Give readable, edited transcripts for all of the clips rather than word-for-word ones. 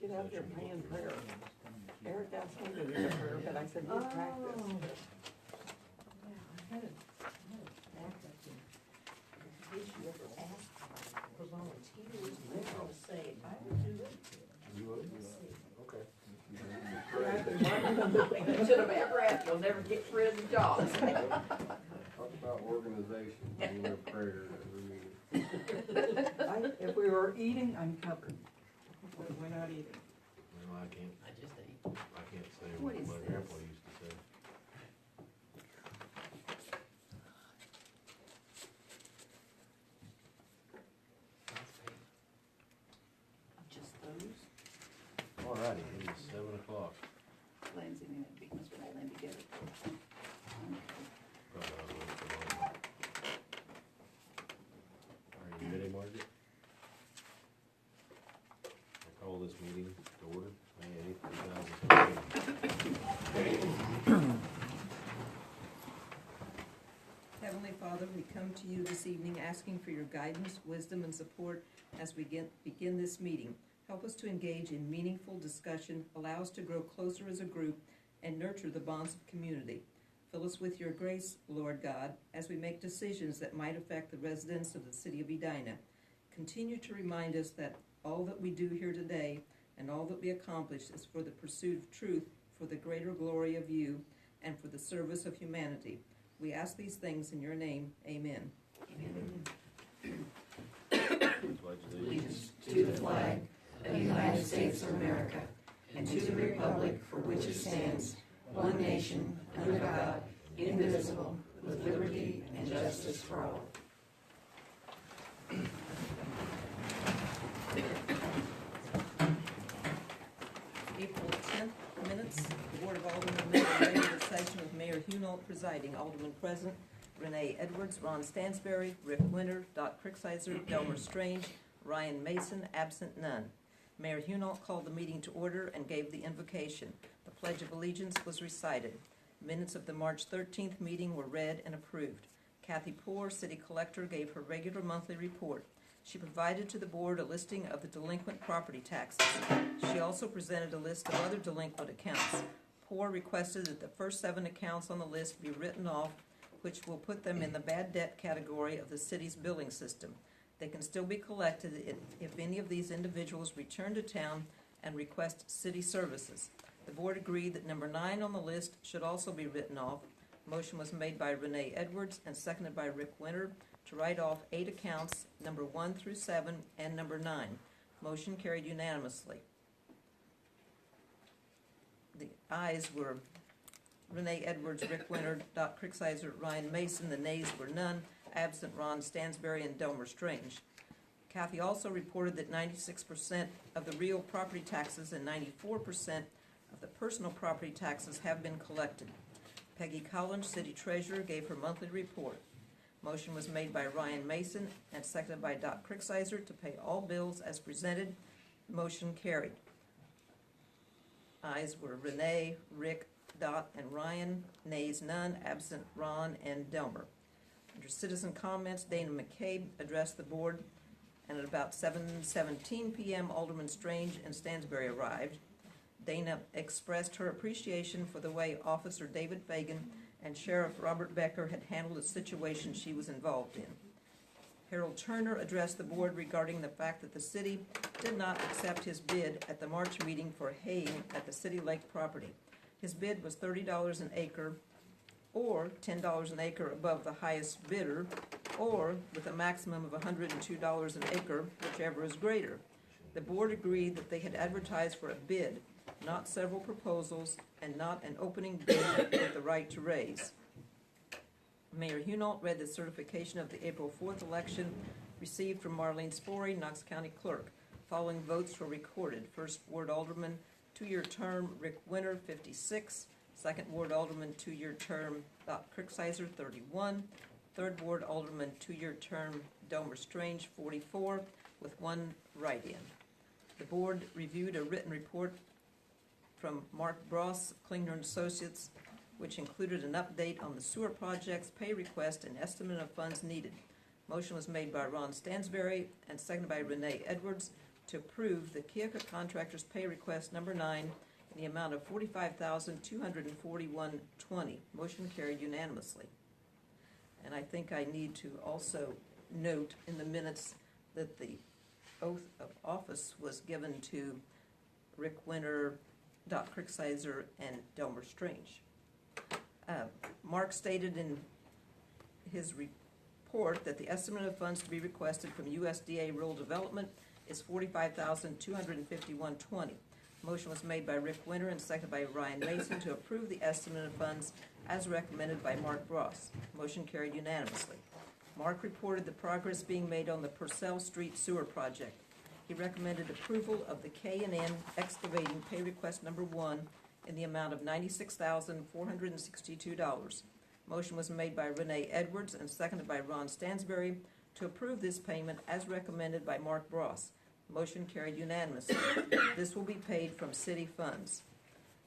get out there praying prayer. Eric asked me to read a prayer, but I said, we practice. I had a backup in case you ever asked for volunteers, and they're gonna say, I would do it. You would? Okay. Should have ever asked, you'll never get rid of the jobs. Talk about organization, doing their prayer every meeting. If we were eating, I'm covered. But we're not eating. Well, I can't say What what is my this? grandpa used to say. Just those. Alrighty, it is 7 o'clock. Lindsay and I must put all them together. Probably not really for long. Are you ready, Margaret? I call this meeting to order, May 8th, 2020. Heavenly Father, we come to you this evening asking for your guidance, wisdom, and support as we begin this meeting. Help us to engage in meaningful discussion, allow us to grow closer as a group, and nurture the bonds of community. Fill us with your grace, Lord God, as we make decisions that might affect the residents of the city of Edina. Continue to remind us that all that we do here today and all that we accomplish is for the pursuit of truth, for the greater glory of you, and for the service of humanity. We ask these things in your name. Amen. Pledge allegiance To the flag of the United States of America, and to the republic for which it stands, one nation, under God, indivisible, with liberty and justice for all. April 10th minutes, the Board of Aldermen met in regular session with Mayor Hunolt presiding, Alderman present, Renee Edwards, Ron Stansberry, Rick Winter, Dot Cricksizer, Delmer Strange, Ryan Mason, absent none. Mayor Hunolt called the meeting to order and gave the invocation. The Pledge of Allegiance was recited. Minutes of the March 13th meeting were read and approved. Kathy Poore, City Collector, gave her regular monthly report. She provided to the board a listing of the delinquent property taxes. She also presented a list of other delinquent accounts. Poore requested that the first 7 accounts on the list be written off, which will put them in the bad debt category of the city's billing system. They can still be collected if any of these individuals return to town and request city services. The board agreed that number 9 on the list should also be written off. Motion was made by Renee Edwards and seconded by Rick Winter to write off 8 accounts, number 1 through 7 and number 9. Motion carried unanimously. The ayes were Renee Edwards, Rick Winter, Dot Cricksizer, Ryan Mason. The nays were none. Absent Ron Stansberry and Delmer Strange. Kathy also reported that 96% of the real property taxes and 94% of the personal property taxes have been collected. Peggy Collins, City Treasurer, gave her monthly report. Motion was made by Ryan Mason and seconded by Dot Cricksizer to pay all bills as presented. Motion carried. Ayes were Renee, Rick, Dot, and Ryan. Nays none. Absent Ron and Delmer. Under citizen comments, Dana McCabe addressed the board, and at about 7:17 p.m., Alderman Strange and Stansberry arrived. Dana expressed her appreciation for the way Officer David Fagan and Sheriff Robert Becker had handled the situation she was involved in. Harold Turner addressed the board regarding the fact that the city did not accept his bid at the March meeting for haying at the City Lake property. His bid was $30 an acre, or $10 an acre above the highest bidder, or with a maximum of $102 an acre, whichever is greater. The board agreed that they had advertised for a bid, not several proposals, and not an opening bid with the right to raise. Mayor Hunolt read the certification of the April 4th election received from Marlene Sporey, Knox County Clerk. Following votes were recorded. First Ward Alderman, 2-year term, Rick Winter, 56. Second Ward Alderman, 2-year term, Dot Cricksizer, 31. Third Ward Alderman, 2-year term, Delmer Strange, 44, with 1 write-in. The board reviewed a written report from Mark Bross, Klingner & Associates, which included an update on the sewer projects, pay request, and estimate of funds needed. Motion was made by Ron Stansberry and seconded by Renee Edwards to approve the Keokuk Contractors Pay Request Number 9 in the amount of $45,241.20. Motion carried unanimously. And I think I need to also note in the minutes that the oath of office was given to Rick Winter, Dot Cricksizer, and Delmer Strange. Mark stated in his report that the estimate of funds to be requested from USDA Rural Development is $45,251.20. Motion was made by Rick Winter and seconded by Ryan Mason to approve the estimate of funds as recommended by Mark Ross. Motion carried unanimously. Mark reported the progress being made on the Purcell Street Sewer Project. He recommended approval of the K&N Excavating Pay Request Number 1 in the amount of $96,462. Motion was made by Renee Edwards and seconded by Ron Stansberry to approve this payment as recommended by Mark Ross. Motion carried unanimously. This will be paid from city funds.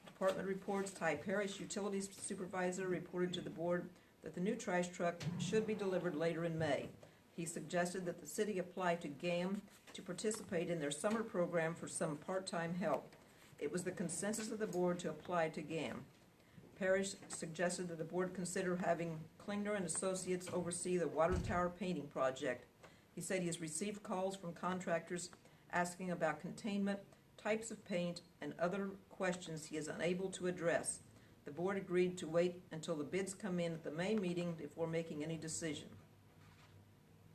Department reports. Ty Parrish, Utilities Supervisor, reported to the board that the new trash truck should be delivered later in May. He suggested that the city apply to GAM to participate in their summer program for some part-time help. It was the consensus of the board to apply to GAM. Parrish suggested that the board consider having Klingner and Associates oversee the water tower painting project. He said he has received calls from contractors asking about containment, types of paint, and other questions he is unable to address. The board agreed to wait until the bids come in at the May meeting before making any decision.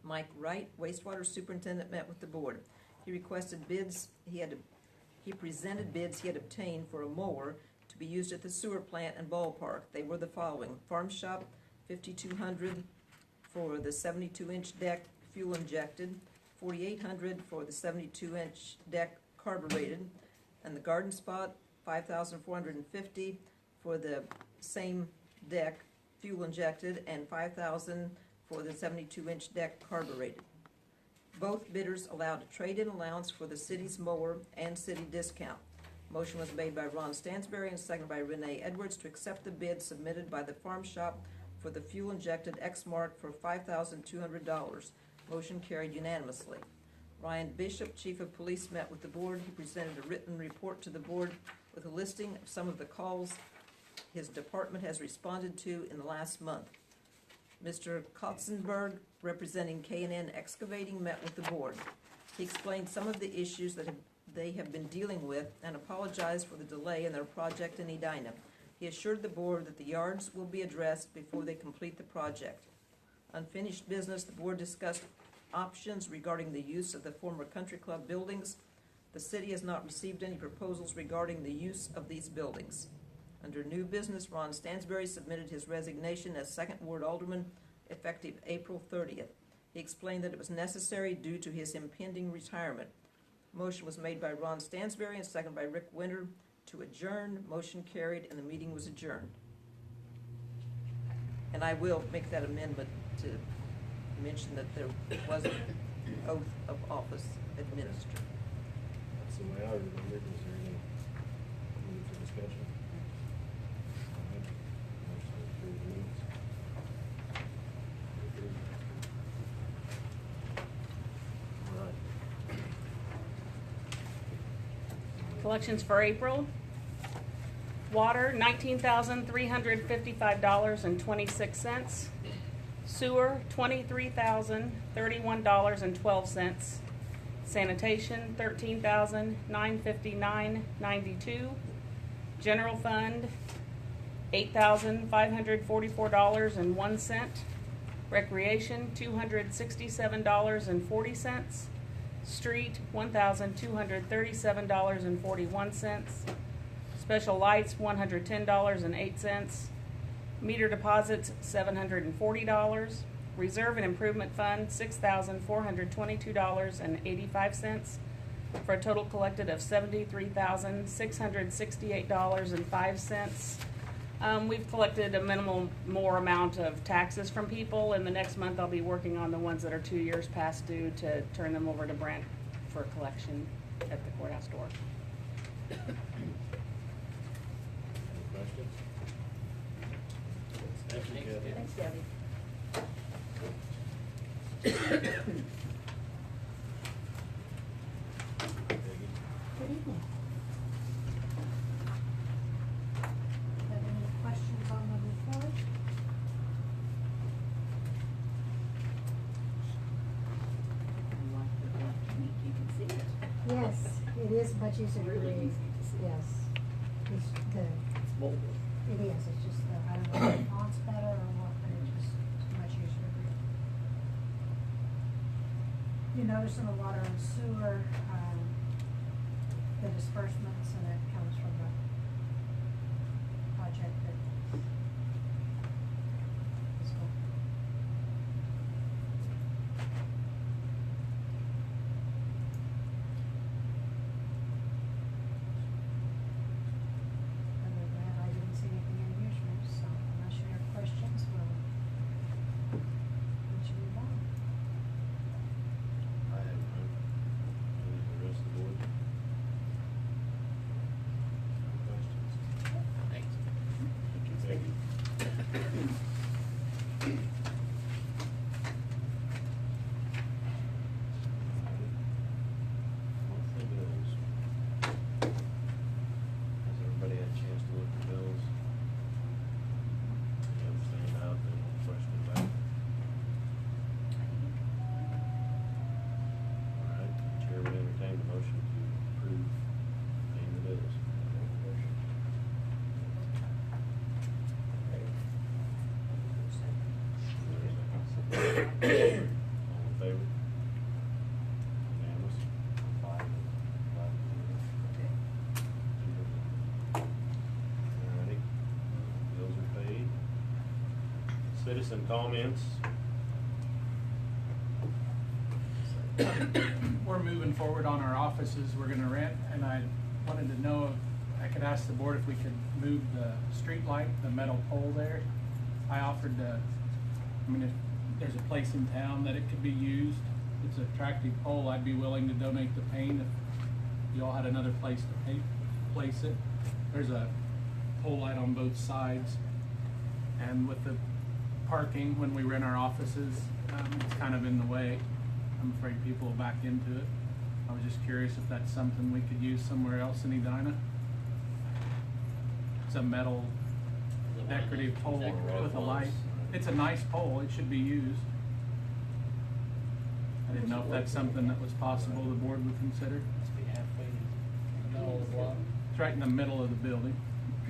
Mike Wright, wastewater superintendent, met with the board. He requested bids. He presented bids he had obtained for a mower to be used at the sewer plant and ballpark. They were the following: Farm Shop, $5,200 for the 72-inch deck fuel injected, $4,800 for the 72-inch deck carbureted, and the Garden Spot, $5,450 for the same deck fuel injected, and $5,000 for the 72-inch deck carbureted. Both bidders allowed a trade-in allowance for the city's mower and city discount. Motion was made by Ron Stansberry and seconded by Renee Edwards to accept the bid submitted by the Farm Shop for the fuel-injected X-Mark for $5,200. Motion carried unanimously. Ryan Bishop, Chief of Police, met with the board. He presented a written report to the board with a listing of some of the calls his department has responded to in the last month. Mr. Kotzenberg, representing K&N Excavating, met with the board. He explained some of the issues that they have been dealing with and apologized for the delay in their project in Edina. He assured the board that the yards will be addressed before they complete the project. Unfinished business, the board discussed options regarding the use of the former country club buildings. The city has not received any proposals regarding the use of these buildings. Under new business, Ron Stansberry submitted his resignation as 2nd Ward Alderman effective April 30th. He explained that it was necessary due to his impending retirement. Motion was made by Ron Stansberry and seconded by Rick Winter to adjourn. Motion carried and the meeting was adjourned. And I will make that amendment to mention that there was an oath of office administered. That's the way I remember it. Is there any need for discussion? All right. Motion to approve the minutes. All right. Collections for April. Water, $19,355.26. Sewer, $23,031.12. Sanitation, $13,959.92. General fund, $8,544.01. Recreation, $267.40. Street, $1,237.41. Special lights, $110.08. Meter deposits, $740. Reserve and improvement fund, $6,422.85, for a total collected of $73,668.05. We've collected a minimal more amount of taxes from people, and the next month I'll be working on the ones that are 2 years past due to turn them over to Brent for collection at the courthouse door. Any questions? Thank you, Kathy. Thanks, Debbie. is much easier to read, yes. It's the, it is, it's just, I don't know if the font's better or what, but it's just much easier to read. You notice in the water and sewer, the disbursements, and it comes from the project that is going. Other than that, I didn't see anything unusual, so unless you have questions, we'll let you move on. I have none. Any of the rest of the board? No questions? Thanks. Thank you. Monthly bills. Has everybody had a chance to look at the bills? You have stand out, then we'll question it back. All right, Chair would entertain the motion to approve paying the bills. All in favor? Unanimous? Five. Alrighty, bills are paid. Citizen comments? We're moving forward on our offices we're gonna rent, and I wanted to know if I could ask the board if we could move the street light, the metal pole there. I offered to, I mean, if there's a place in town that it could be used, it's an attractive pole, I'd be willing to donate the paint if you all had another place to place it. There's a pole light on both sides, and with the parking, when we rent our offices, it's kind of in the way. I'm afraid people will back into it. I was just curious if that's something we could use somewhere else in Edina. It's a metal decorative pole with a light. It's a nice pole, it should be used. I didn't know if that's something that was possible the board would consider. It's right in the middle of the building.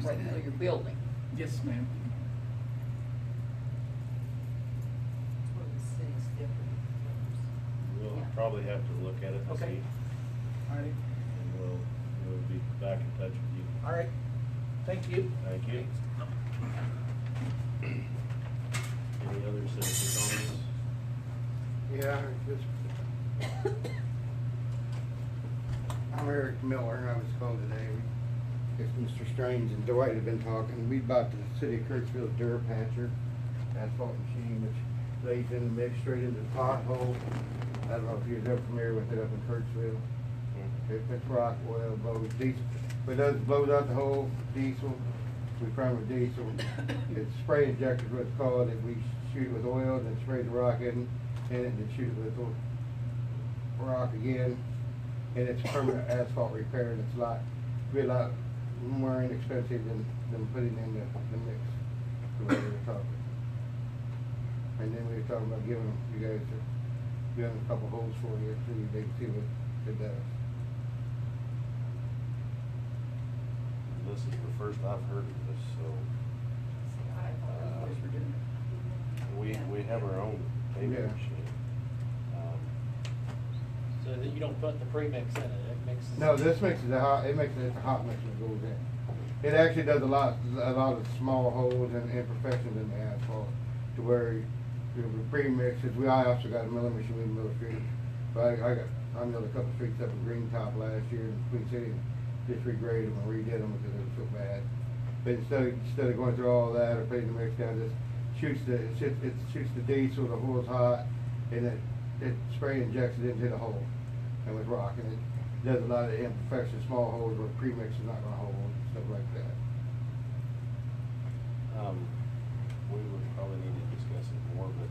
Right now, you're building. Yes, ma'am. Where the city's different. We'll Yeah. probably have to look at it and Okay. see, All right, and we'll be back in touch with you. all right. Thank you. Thank you. Any other citizen comments? Yeah, I'm Eric Miller, and I was called today. It's Mr. Strange and Dwight have been talking. We bought the city of Kirksville Durapatcher asphalt machine, which lays in the mix straight into the pothole. I don't know if you're ever familiar with it up in Kirksville. It's rock, oil, blows, diesel. But it does blows out the whole diesel. We prime with diesel. It's spray injector is what it's called. If we shoot it with oil, then spray the rock in it, and shoot it with rock again. And it's permanent asphalt repair, and it's be a lot more inexpensive than putting in the mix, the way we were talking. And then we were talking about giving you guys doing a couple holes for you, so they can see what it does. This is the first I've heard of this, so. We have our own paving Yeah. machine. So that you don't put the premix in it, it mixes. No, this makes it a hot mix that goes in. It actually does a lot of small holes and imperfections in the asphalt, to where the pre-mixes, I also got a milling machine in Mill Street. But I milled a couple streets up in Green Top last year in Queen City, just regraded them and redid them because it was so bad. But instead of going through all that or putting the mix down, it shoots the diesel, the hole's hot, and it spray injects it into the hole, and with rock, and it does a lot of imperfections, small holes where premix is not gonna hold, stuff like that. We would probably need to discuss it more, but,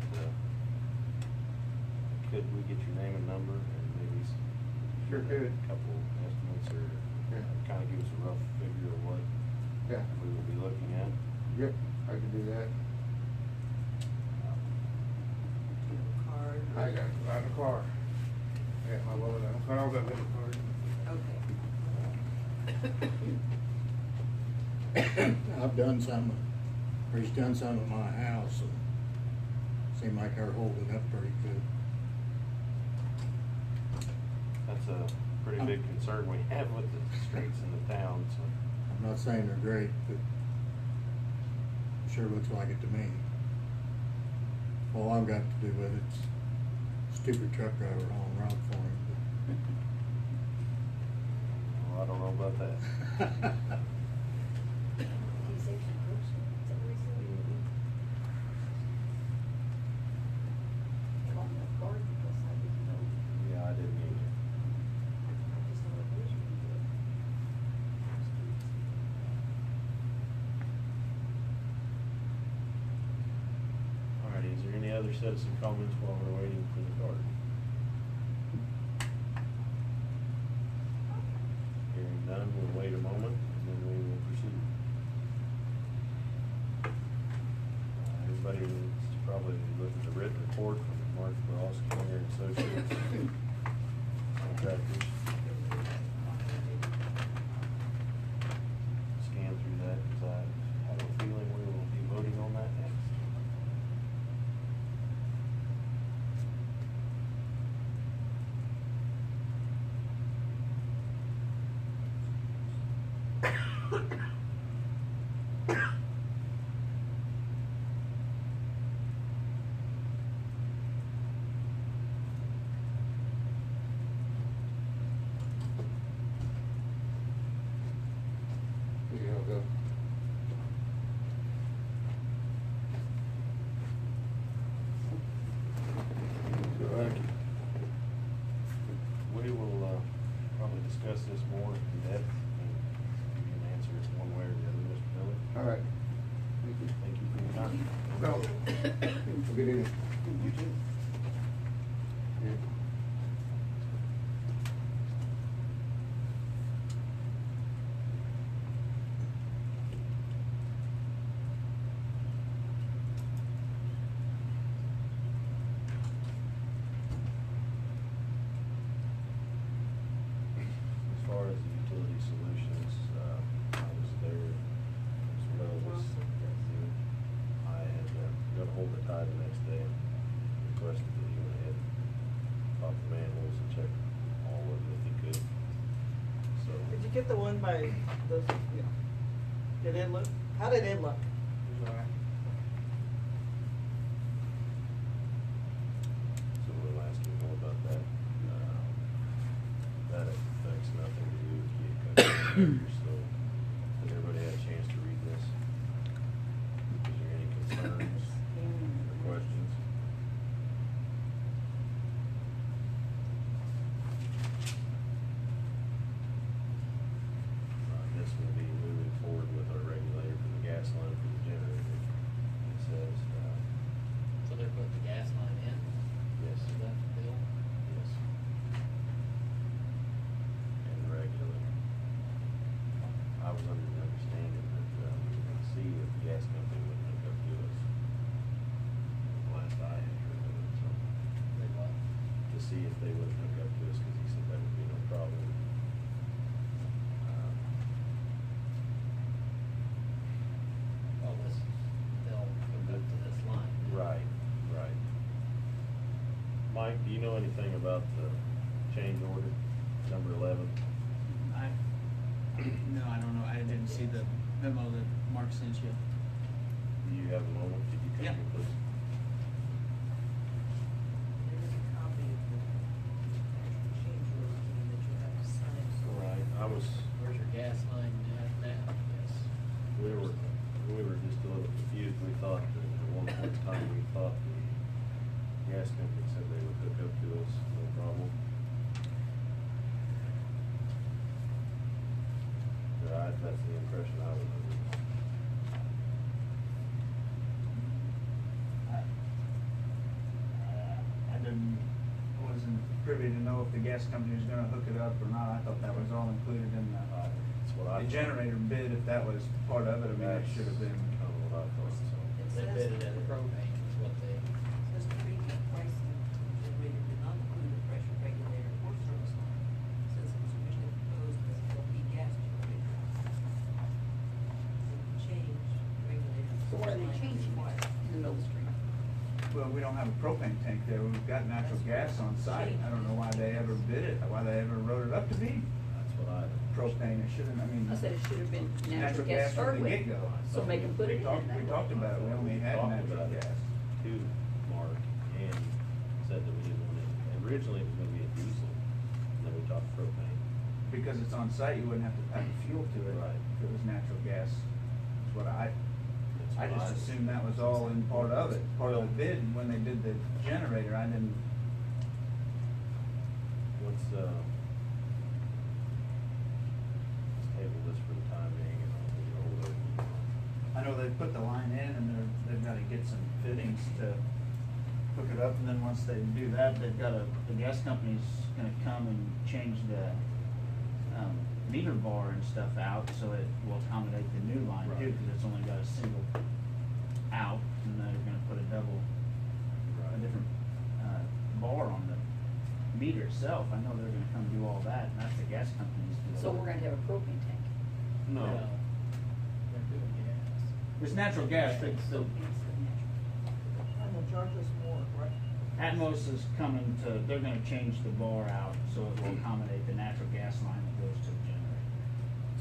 could we get your name and number and maybe Sure could. a couple estimates or Yeah. kind of give us a rough figure of what Yeah, we would be looking at? yep, I could do that. Card. I got a car. Yeah, my wallet, I don't got a card. Okay. I've done some, or he's done some at my house, and seemed like they're holding up pretty good. That's a pretty big concern we have with the streets in the town, so. I'm not saying they're great, but it sure looks like it to me. All I've got to do with it's stupid truck driver on route for him. Well, I don't know about that. He's actually grocery, is that what he said? Caught in a garden because I didn't know. Yeah, I didn't either. I just know what grocery he did. All right, is there any other citizen comments while we're waiting for the card? Hearing none, we'll wait a moment and then we will proceed. Everybody needs to probably look at the written report from Mark Ross, Kinger and Associates. Contractors. Scan through that because I have a feeling we will be voting on that next. Here I'll go. We will probably discuss this more in depth and you can answer it one way or the other, Mr. Miller. All right. Thank you. Thank you for your time. Well, good evening. You too. Yeah. As far as the utility solutions, I was there as well as you. I had got hold of Ty the next day and requested that he went ahead and talk to manholes and check all of it if he could. So. Did you get the one by the, did it look, how did it look? So we'll ask you more about that. That affects nothing to do with key customers, so has everybody had a chance to read this? Is there any concerns or questions? This will be moving forward with our regulator for the gas line for the generator. It says, So they're putting the gas line in? yes. Is that the deal? Yes. And the regulator. I was under the understanding that we were gonna see if the gas company would hook up to us. Last I had heard of it, so. They what? To see if they would hook up to us, cause he said that would be no problem. Oh, they'll hook up to this line. Right, right. Mike, do you know anything about the change order, number 11? No, I don't know. I didn't see the memo that Mark sent you. Do you have a moment? Could you come Yeah. here, please? There is a copy of the actual change order that you have to sign. Right, I was, Where's your gas line at now? Yes. we were just a little confused. We thought that at one point in time, we thought the gas company said they would hook up to us, no problem. That's the impression I was under. Wasn't privy to know if the gas company was gonna hook it up or not. I thought that was all included in That's what I the thought. generator bid, if that was part of it. I mean, it should have been. Kind of what I thought, so. They bid it at propane is what they, Says the previous pricing generator did not include a pressure regulator or service line, since it was originally proposed as an LP gas generator. they're changing it in the middle of the street. Well, we don't have a propane tank there, we've got natural gas on site, I don't know why they ever bid it, why they ever wrote it up to be That's what I. propane, it shouldn't, I mean. I said it should have been natural Natural gas gas to start from the with, get-go. so make them put it in. We talked about it, we only had Talked natural about it gas. To Mark, and said that we didn't want it, originally it was gonna be a diesel, and then we talked propane. Because it's on site, you wouldn't have to pack fuel to it. Right. If it was natural gas, is what I That's what just assumed that was all in part of it, part of the bid, and when they did the generator, I didn't. Let's table this for the time being, and I'll get hold of it. I know they put the line in and they've gotta get some fittings to hook it up, and then once they do that, the gas company's gonna come and change the, meter bar and stuff out, so it will accommodate the new line too, Right. cause it's only got a single out, and they're gonna put a different, bar on the meter itself. I know they're gonna come do all that, and that's the gas company's deal. So we're gonna have a propane tank. No. They're doing gas. It's natural gas, but the And they'll charge us more, right? Atmos is coming to, they're gonna change the bar out so it will accommodate the natural gas line that goes to the generator.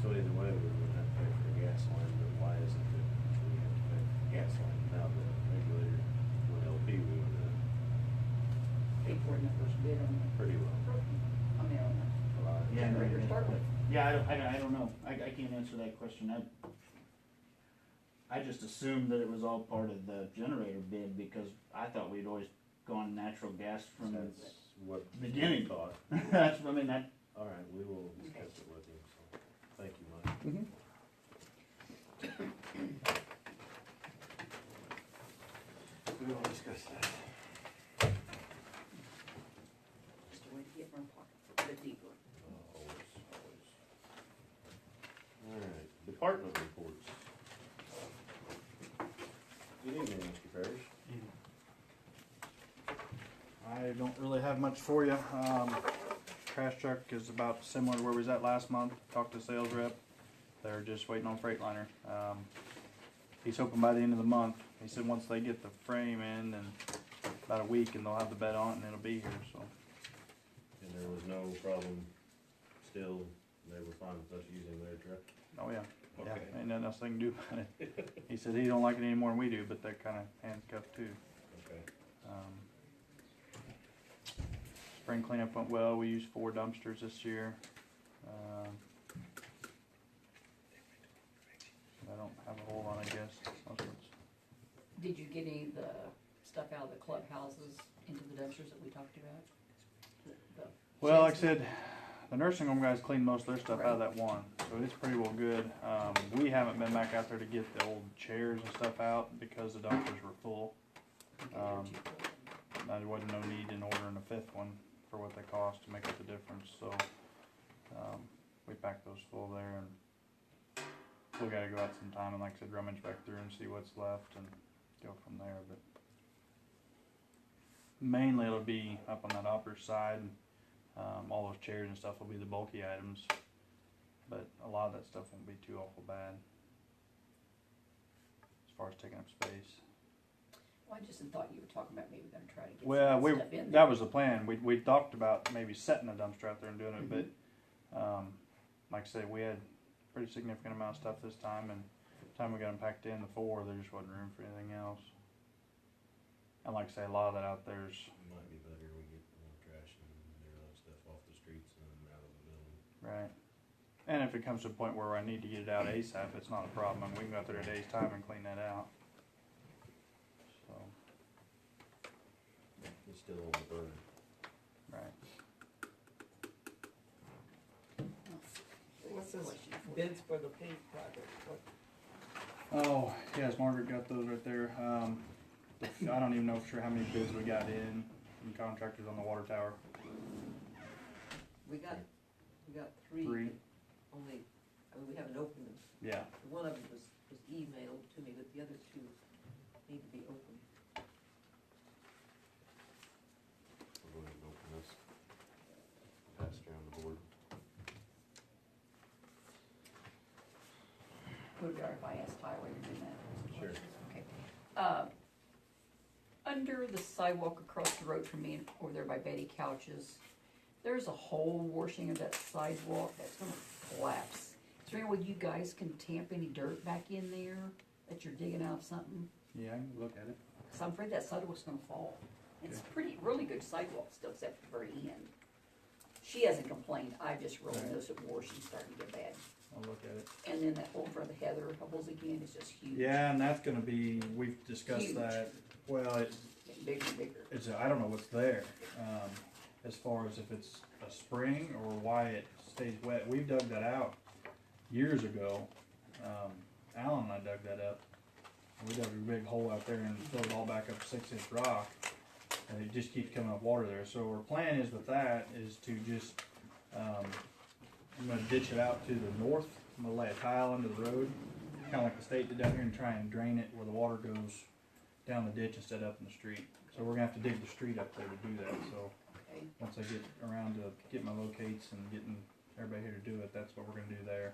So either way, we would have to pay for a gas line, but why is it that we have to pay for a gas line? Now, the regulator, with LP, we would have Paid for it in the first bid on the pretty well. propane, I mean, on the Yeah, generator to start with. Yeah, I don't know. I can't answer that question. I just assumed that it was all part of the generator bid because I thought we'd always gone natural gas from the That's what beginning. we thought. That's, I mean, that. All right, we will discuss it with him, so, thank you, Mike. We will discuss that. Just a way to get in our pocket, the deeper. Always, always. All right, department reports. Good evening, Mr. Parrish. I don't really have much for you. Trash truck is about similar to where we was at last month. Talked to the sales rep. They're just waiting on Freightliner. He's hoping by the end of the month. He said once they get the frame in, and about a week, and they'll have the bed on it, and it'll be here. So And there was no problem, still, they were fine with us using their truck? oh yeah, Okay. yeah, ain't nothing else they can do about it. He said he don't like it any more than we do, but they're kind of handcuffed too. Okay. Spring cleanup went well. We used 4 dumpsters this year. I don't have a whole lot, I guess. Most of it's- Did you get any of the stuff out of the clubhouses into the dumpsters that we talked about? The Well, like I sheds? said, the nursing home guys cleaned most of their stuff out of that one, so it's pretty well good. We haven't been back out there to get the old chairs and stuff out because the dumpsters were full. Okay, they're cheaper. There wasn't no need in ordering a 5th one for what they cost to make up the difference, so we packed those full there, and we gotta go out sometime and, like I said, rummage back through and see what's left and go from there. But mainly it'll be up on that upper side. All those chairs and stuff will be the bulky items, but a lot of that stuff won't be too awful bad as far as taking up space. Well, I just thought you were talking about maybe gonna try to get Well, some of that stuff in there. that was the plan. We talked about maybe setting a dumpster out there and doing it, but like I said, we had a pretty significant amount of stuff this time, and by the time we got them packed in, the 4, there just wasn't room for anything else. And like I say, a lot of that out there's It might be better we get more trash and their other stuff off the streets and out of the building. right. And if it comes to a point where I need to get it out ASAP, it's not a problem. I mean, we can go out there a day's time and clean that out. So, It's still on the burner. right. What's this Question for you. bids for the paved project? What, Oh, yes, Margaret got those right there. I don't even know for sure how many bids we got in from contractors on the water tower. We got 3. 3, Only, I mean, we haven't opened them. yeah. One of them was emailed to me, but the other 2 need to be opened. We'll go ahead and open this. Pass it around the board. Would it be all right if I asked Tyler to do that? Sure. Okay. Under the sidewalk across the road from me, over there by Betty Couch's, there's a hole washing of that sidewalk that's gonna collapse. Is there any way you guys can tamp any dirt back in there that you're digging out of something? Yeah, I can look at it. Cause I'm afraid that sidewalk's gonna fall. It's pretty, really good sidewalk still, except for the very end. She hasn't complained, I just really Right. noticed it washing starting to get bad. I'll look at it. And then that hole in front of the Heather Hubbles again is just huge. Yeah, and that's gonna be, we've discussed Huge. that. Well, Getting bigger and bigger. I don't know what's there, as far as if it's a spring or why it stays wet. We've dug that out years ago. Alan and I dug that up. We dug a big hole out there and filled it all back up 6-inch rock. And it just keeps coming up water there. So our plan is with that is to just, I'm gonna ditch it out to the north. I'm gonna lay a tile under the road, kinda like the state did down here, and try and drain it where the water goes down the ditch instead of up in the street. So we're gonna have to dig the street up there to do that, so Okay. once I get around to get my locates and getting everybody here to do it, that's what we're gonna do there.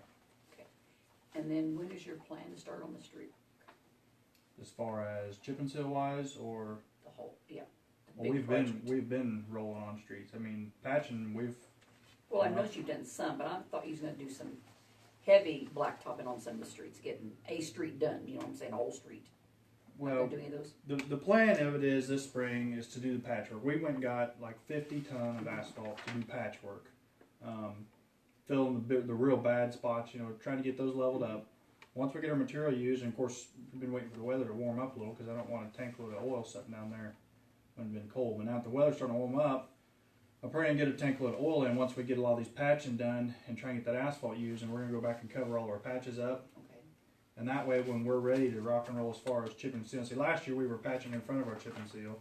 And then when is your plan to start on the street? As far as chip and seal wise, or, The whole, yeah. the well, big project. we've been rolling on streets. I mean, patching, Well, I noticed you've done some, but I thought you was gonna do some heavy blacktopping on some of the streets, getting a street done, you know what I'm saying, a whole street. Not well, gonna do any of those? the plan of it is this spring is to do the patchwork. We went and got like 50 ton of asphalt to do patchwork. Filling the real bad spots, you know, trying to get those leveled up. Once we get our material used, and of course, we've been waiting for the weather to warm up a little because I don't want a tank load of oil sitting down there when it's been cold. But now that the weather's starting to warm up, I'm probably gonna get a tank load of oil in once we get a lot of these patching done and try and get that asphalt used, and we're gonna go back and cover all of our patches up. Okay. And that way, when we're ready to rock and roll as far as chip and seal, see, last year we were patching in front of our chip and seal,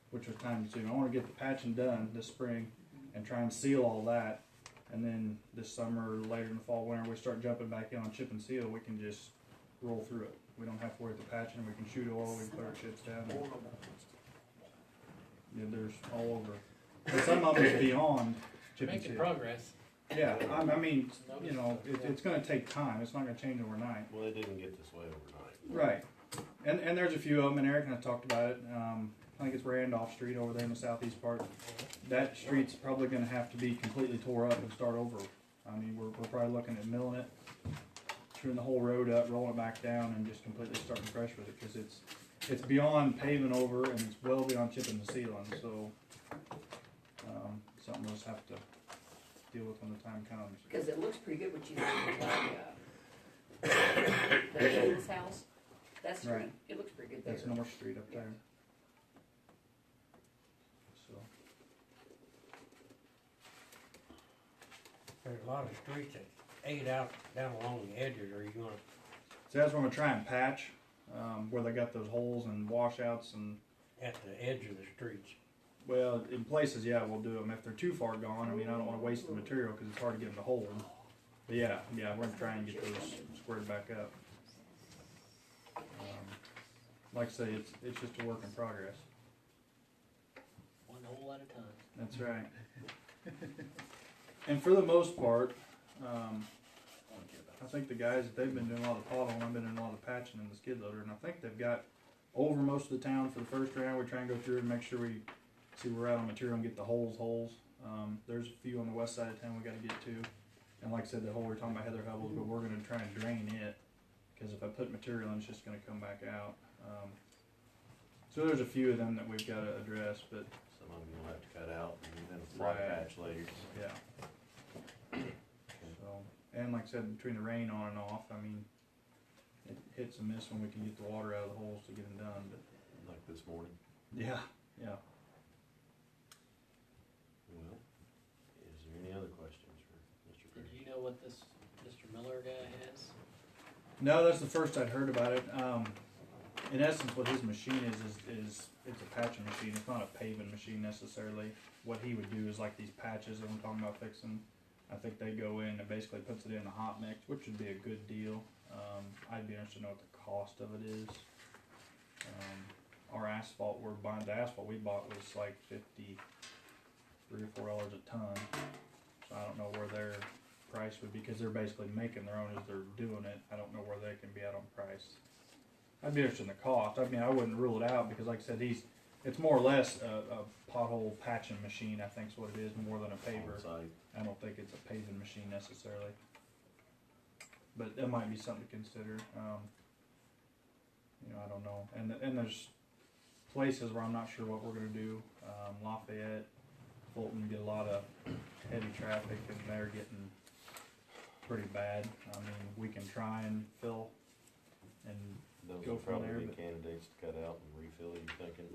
which was time consuming. I want to get the patching done this spring and try and seal all that. And then this summer, later in the fall, winter, we start jumping back in on chip and seal. We can just roll through it. We don't have to worry about the patching. We can shoot oil. We can put our chips down. Yeah, there's all over. But some of them is beyond chip and Making seal. progress. Yeah, I mean, you know, it's going to take time. It's not going to change overnight. Well, it didn't get this way overnight. Right. And there's a few of them, and Eric and I talked about it. I think it's Randolph Street over there in the southeast part. That street's probably going to have to be completely tore up and start over. I mean, we're probably looking at milling it, chewing the whole road up, rolling it back down, and just completely starting fresh with it because it's beyond paving over and it's well beyond chipping and sealing. So something we'll just have to deal with when the time comes. Because it looks pretty good what you did with the Edina's house. That's Right. pretty, it looks pretty good there. That's North Street up there. So. There's a lot of streets that ate out down along the edges. Are you gonna? So that's what I'm gonna try and patch, where they got those holes and washouts and. At the edge of the streets. Well, in places, yeah, we'll do them. If they're too far gone, I mean, I don't want to waste the material because it's hard to get them to hold. But yeah, we're gonna try and get those squared back up. Like I say, it's just a work in progress. One hole at a time. That's right. And for the most part, I think the guys, they've been doing a lot of potholing, I've been doing a lot of patching in the skid loader, and I think they've got over most of the town for the first round. We try and go through and make sure we see where we're at on material and get the holes. There's a few on the west side of town we got to get to. And like I said, the hole we were talking about Heather Hubbles, but we're going to try and drain it because if I put material in, it's just going to come back out. So there's a few of them that we've got to address, but Some of them you'll have to cut out and then fly Right. patch later. yeah. So, and like I said, between the rain on and off, I mean, it hits and miss when we can get the water out of the holes to get them done. But Like this morning. yeah. Well, is there any other questions for Mr. Did Perry? you know what this Mr. Miller guy has? No, that's the first I'd heard about it. In essence, what his machine is it's a patching machine. It's not a paving machine necessarily. What he would do is like these patches that I'm talking about fixing. I think they go in and basically puts it in a hot mix, which would be a good deal. I'd be interested to know what the cost of it is. Our asphalt the asphalt we bought was like $53 or $4 a ton. So I don't know where their price would be because they're basically making their own as they're doing it. I don't know where they can be at on price. I'd be interested in the cost. I mean, I wouldn't rule it out because, like I said, it's more or less a pothole patching machine. I think is what it is, more than a paver. On-site. I don't think it's a paving machine necessarily, but that might be something to consider. You know, I don't know. And there's places where I'm not sure what we're gonna do. Lafayette, Fulton get a lot of heavy traffic, and they're getting pretty bad. I mean, we can try and fill and Those go will from probably there, be but candidates to cut out and refill, you thinking?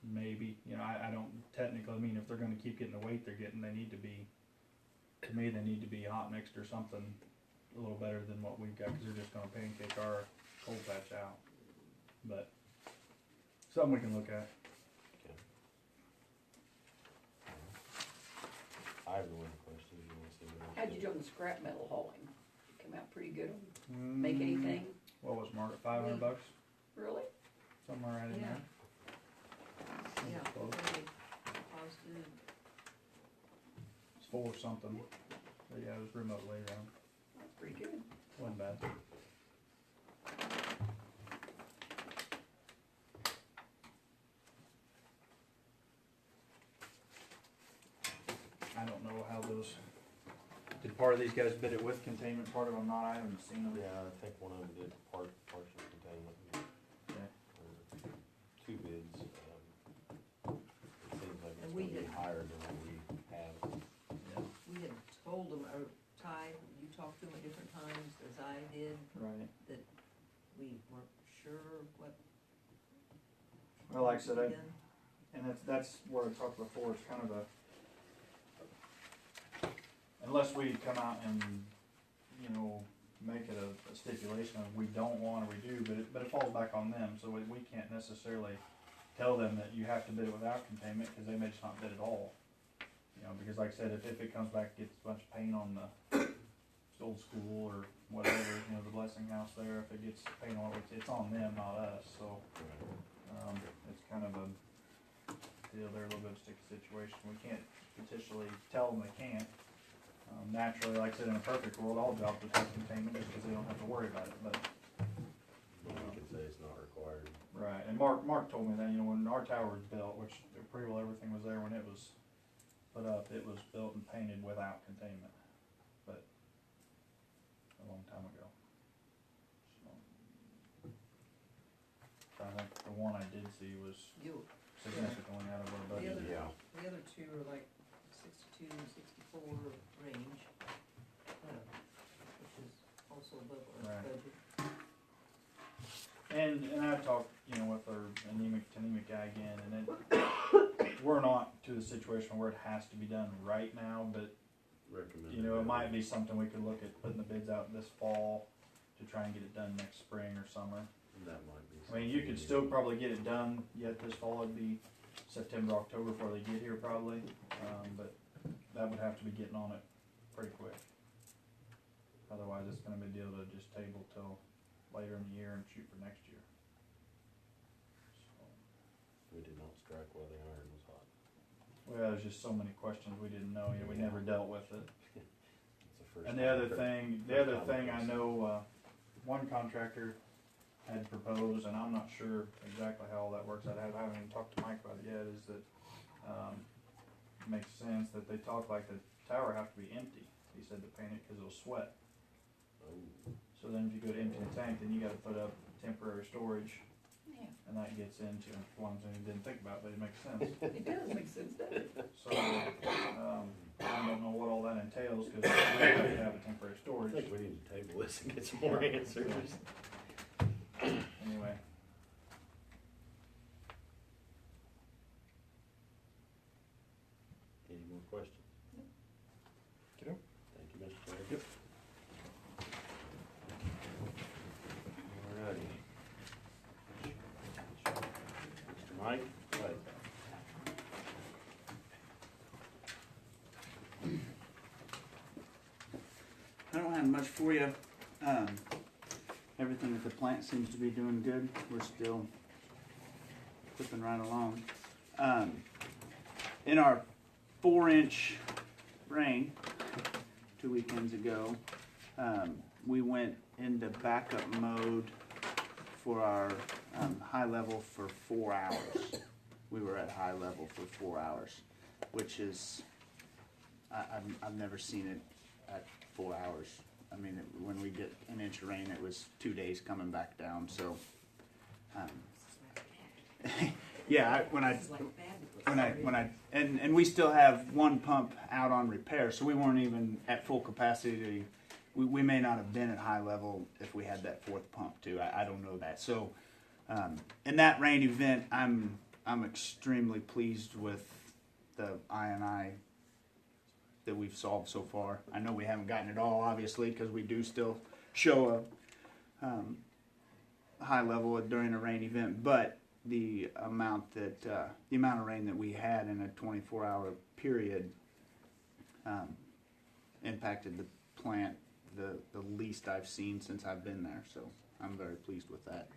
maybe, you know, I don't technically, I mean, if they're gonna keep getting the weight they're getting, they need to be, to me, they need to be hot mixed or something a little better than what we've got, cause they're just gonna pancake our cold patch out. But, something we can look at. Okay. I have no other questions, you wanna see what else? How'd you do on the scrap metal hauling? Come out pretty good? Make anything? What was market, $500? Really? Somewhere right in there. Yeah, Close. very positive. It's 4 something, but yeah, it was remotely around, That's pretty good. wasn't bad. I don't know how those, did part of these guys bid it with containment, part of them not, I haven't seen them. Yeah, I think one of them did partial containment. Okay. Two bids, it seems like And it's we gonna be had- higher than what we have. Yeah. We had told them, or Ty, you talked to them at different times, as I did, Right. that we weren't sure what Well, like I said, was done. and that's where I talked before, it's kind of a, unless we come out and, you know, make it a stipulation of we don't want or we do, but it falls back on them, so we can't necessarily tell them that you have to bid it without containment, cause they may just not bid at all. You know, because like I said, if it comes back, gets a bunch of paint on the old school or whatever, you know, the blessing house there, if it gets paint on it, it's on them, not us, so, it's kind of a deal there, a little bit of a sticky situation. We can't petitionally tell them they can't. Naturally, like I said, in a perfect world, all jobs would have containment just because they don't have to worry about it, but. We can say it's not required. Right, and Mark told me that, you know, when our tower was built, which pretty well everything was there when it was put up, it was built and painted without containment, but a long time ago. So, I think the one I did see was You, significantly out of our the budget. other, Yeah. the other two are like 62, 64 range, which is also above our Right. budget. And I talked, you know, with our anemic guy again, and we're not to the situation where it has to be done right now, but Recommend. you know, it might be something we could look at putting the bids out this fall to try and get it done next spring or summer. That might be. I mean, you could still probably get it done yet this fall. It'd be September, October before they get here probably, but that would have to be getting on it pretty quick. Otherwise, it's gonna be a deal to just table till later in the year and shoot for next year. So, We did not strike while the iron was hot. well, there's just so many questions we didn't know yet. We never dealt with it. It's the first And the time other for- thing, first time I for us. know, one contractor had proposed, and I'm not sure exactly how all that works. I haven't even talked to Mike about it yet, is that, it makes sense that they talk like the tower have to be empty. He said to paint it cause it'll sweat. Oh, So then if you go to empty the tank, then you gotta put up temporary storage, Yeah, and that gets into one thing I didn't think about, but it makes sense. it does make sense, doesn't it? So, I don't know what all that entails, cause we have to have a temporary I storage. think we need to table this and get some more answers. Anyway. Any more questions? Okay. Thank you, Mr. Chair. Yep. Alrighty. Mr. Mike, right. I don't have much for you. Everything at the plant seems to be doing good. We're still clipping right along. In our 4-inch rain 2 weekends ago, we went into backup mode for our high level for 4 hours. We were at high level for 4 hours, which is, I've never seen it at 4 hours. I mean, when we get an inch of rain, it was 2 days coming back down. So, yeah, and we still have one pump out on repair, so we weren't even at full capacity. We may not have been at high level if we had that fourth pump too. I don't know that. So, in that rain event, I'm extremely pleased with the INI that we've solved so far. I know we haven't gotten it all, obviously, because we do still show a high level during a rain event, but the amount of rain that we had in a 24-hour period impacted the plant the least I've seen since I've been there. So I'm very pleased with that.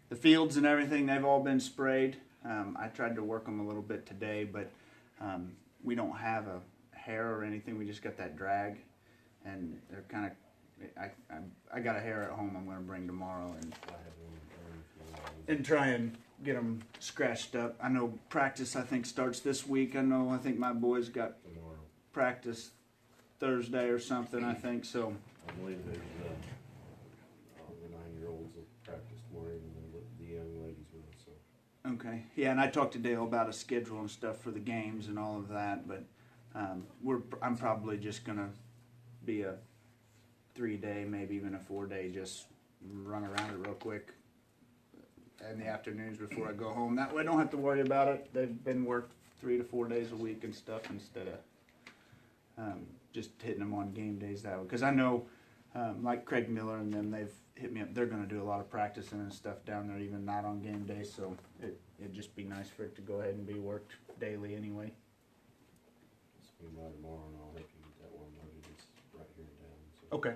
The fields and everything, they've all been sprayed. I tried to work them a little bit today, but we don't have a hair or anything. We just got that drag, and they're kind of. I got a hair at home. I'm going to bring tomorrow and try and get them scratched up. I know practice I think starts this week. I think my boys got practice Thursday or something. I think so. I believe there's the 9-year-olds will practice tomorrow, and then the young ladies will. So. Okay. Yeah, and I talked to Dale about a schedule and stuff for the games and all of that, but I'm probably just gonna be a 3-day, maybe even a 4-day, just run around it real quick in the afternoons before I go home. That way I don't have to worry about it. They've been worked 3 to 4 days a week and stuff instead of just hitting them on game days that way. Because I know, like Craig Miller and them, they've hit me up. They're going to do a lot of practicing and stuff down there, even not on game day. So it'd just be nice for it to go ahead and be worked daily anyway. Swing by tomorrow and I'll help you get that one loaded. It's right here in town. So. Okay.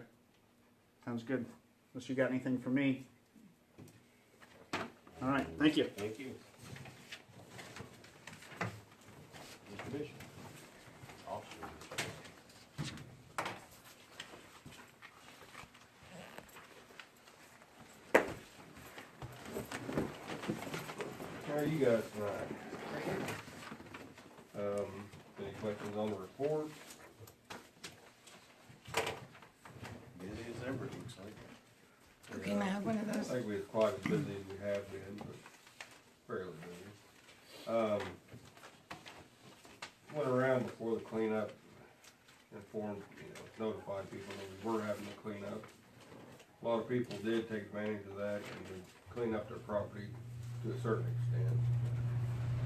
Sounds good. Unless you got anything for me. All right. Thank you. Thank you. Mr. Bishop. Officer. How are you guys tonight? Any questions on the report? Busy as ever, looks like. Okay, can I have one of I those? think we was quite as busy as we have been, but fairly busy. Went around before the cleanup, informed, notified people that we were having to clean up. A lot of people did take advantage of that and clean up their property to a certain extent.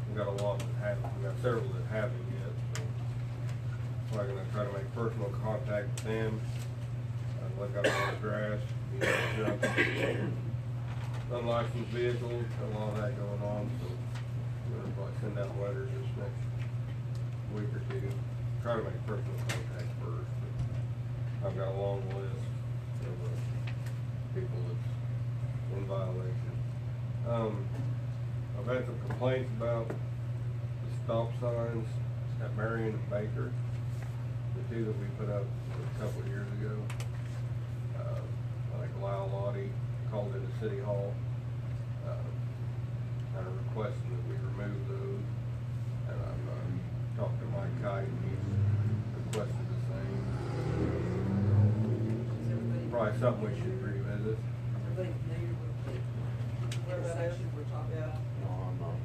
We got a lot that haven't, we got several that haven't yet, so we're gonna try to make personal contact with them. Look up on the grass, junk, unlicensed vehicles, a lot of that going on, so we're gonna probably send out letters this next week or two. Try to make personal contact first, but I've got a long list of people that's in violation. I've had some complaints about the stop signs at Marion and Baker, the two that we put up a couple of years ago. I think Lyle Lottie called into City Hall, kind of requesting that we remove those. And I've talked to Mike Kite, and he's requested the same. Probably something we should revisit. Everybody familiar with the intersection we're talking about? No, I'm not.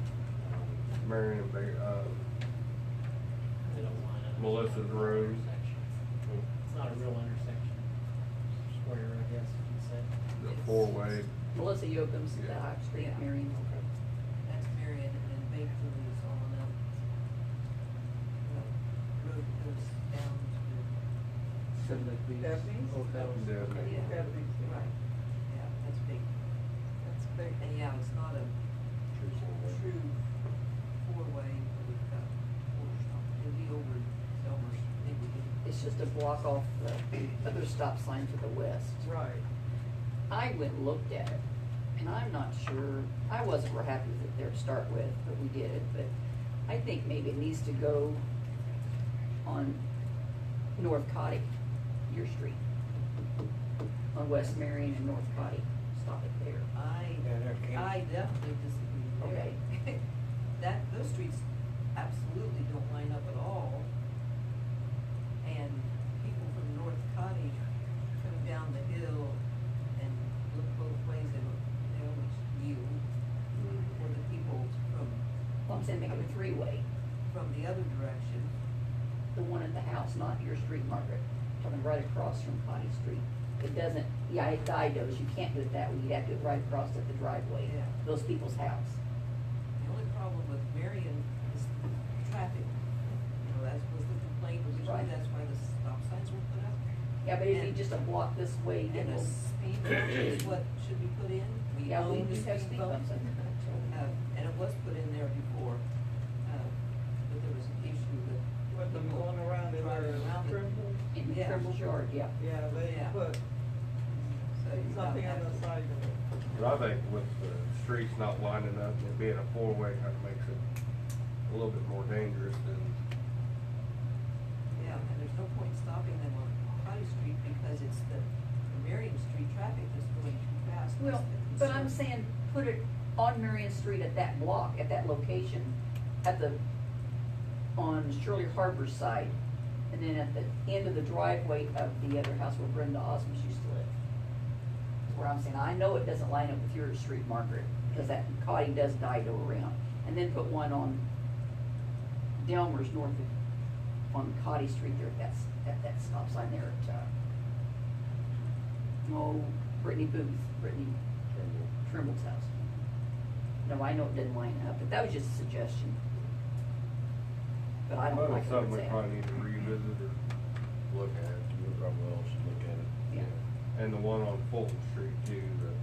Marion and Baker, They don't line up. Melissa's Road. It's not a real intersection. Square, I guess you'd say. The 4-way. Melissa Yoakum's, the Yeah. High Street, Marion. That's Marion, and then Baker is on up. The road goes down to. Daphne's? Oh, Yeah. Yeah, Daphne's. right. Yeah, that's big. That's big, and yeah, it's not a true 4-way, but we've got 4 stop. It'll be over Elmer's, maybe we can. It's just a block off the other stop sign to the west. Right. I went and looked at it, and I'm not sure, I wasn't real happy with it there to start with, but we did it, but I think maybe it needs to go on North Cotty, your street, on West Marion and North Cotty. stop it there. I definitely disagree there. Okay. Those streets absolutely don't line up at all. And people from North Cottage coming down the hill and look both ways, they always yield. Or the people from, Well, I'm saying make it a three-way, from the other direction. the one at the house, not your street, Margaret, coming right across from Cotty Street. It doesn't, yeah, it diados, you can't do it that way, you'd have to do it right across at the driveway, Yeah. those people's house. The only problem with Marion is traffic. You know, that was the complaint originally, Right. that's why the stop signs were put up. Yeah, but it'd be And- just a block this way, And the speed bump is what should be put in. yeah, we own the do have speed bumps in there. And it was put in there before, but there was an issue with. With them people going around in driving their around it. Trimble. In Yeah. Trimble's yard, yeah. Yeah, they Yeah. put So you something have on the to- side of it. But I think with the streets not lining up, and it being a four-way kind of makes it a little bit more dangerous than. Yeah, and there's no point stopping them on Cotty Street because it's the Marion Street traffic that's going too fast. That's Well, the but I'm concern. saying, put it on Marion Street at that block, at that location, on Shirley Harbor's side, and then at the end of the driveway of the other house where Brenda Osmond used to live. Where I'm saying, I know it doesn't line up with your street, Margaret, because that Cotty does dido around. And then put one on Delmer's north of, on Cotty Street there, at that stop sign there at, Brittany Trimble's house. No, I know it didn't line up, but that was just a suggestion. But I don't Well, like it's it something where we it's probably at. need to revisit or look at. We probably all should look at it. Yeah. And the one on Fulton Street too, that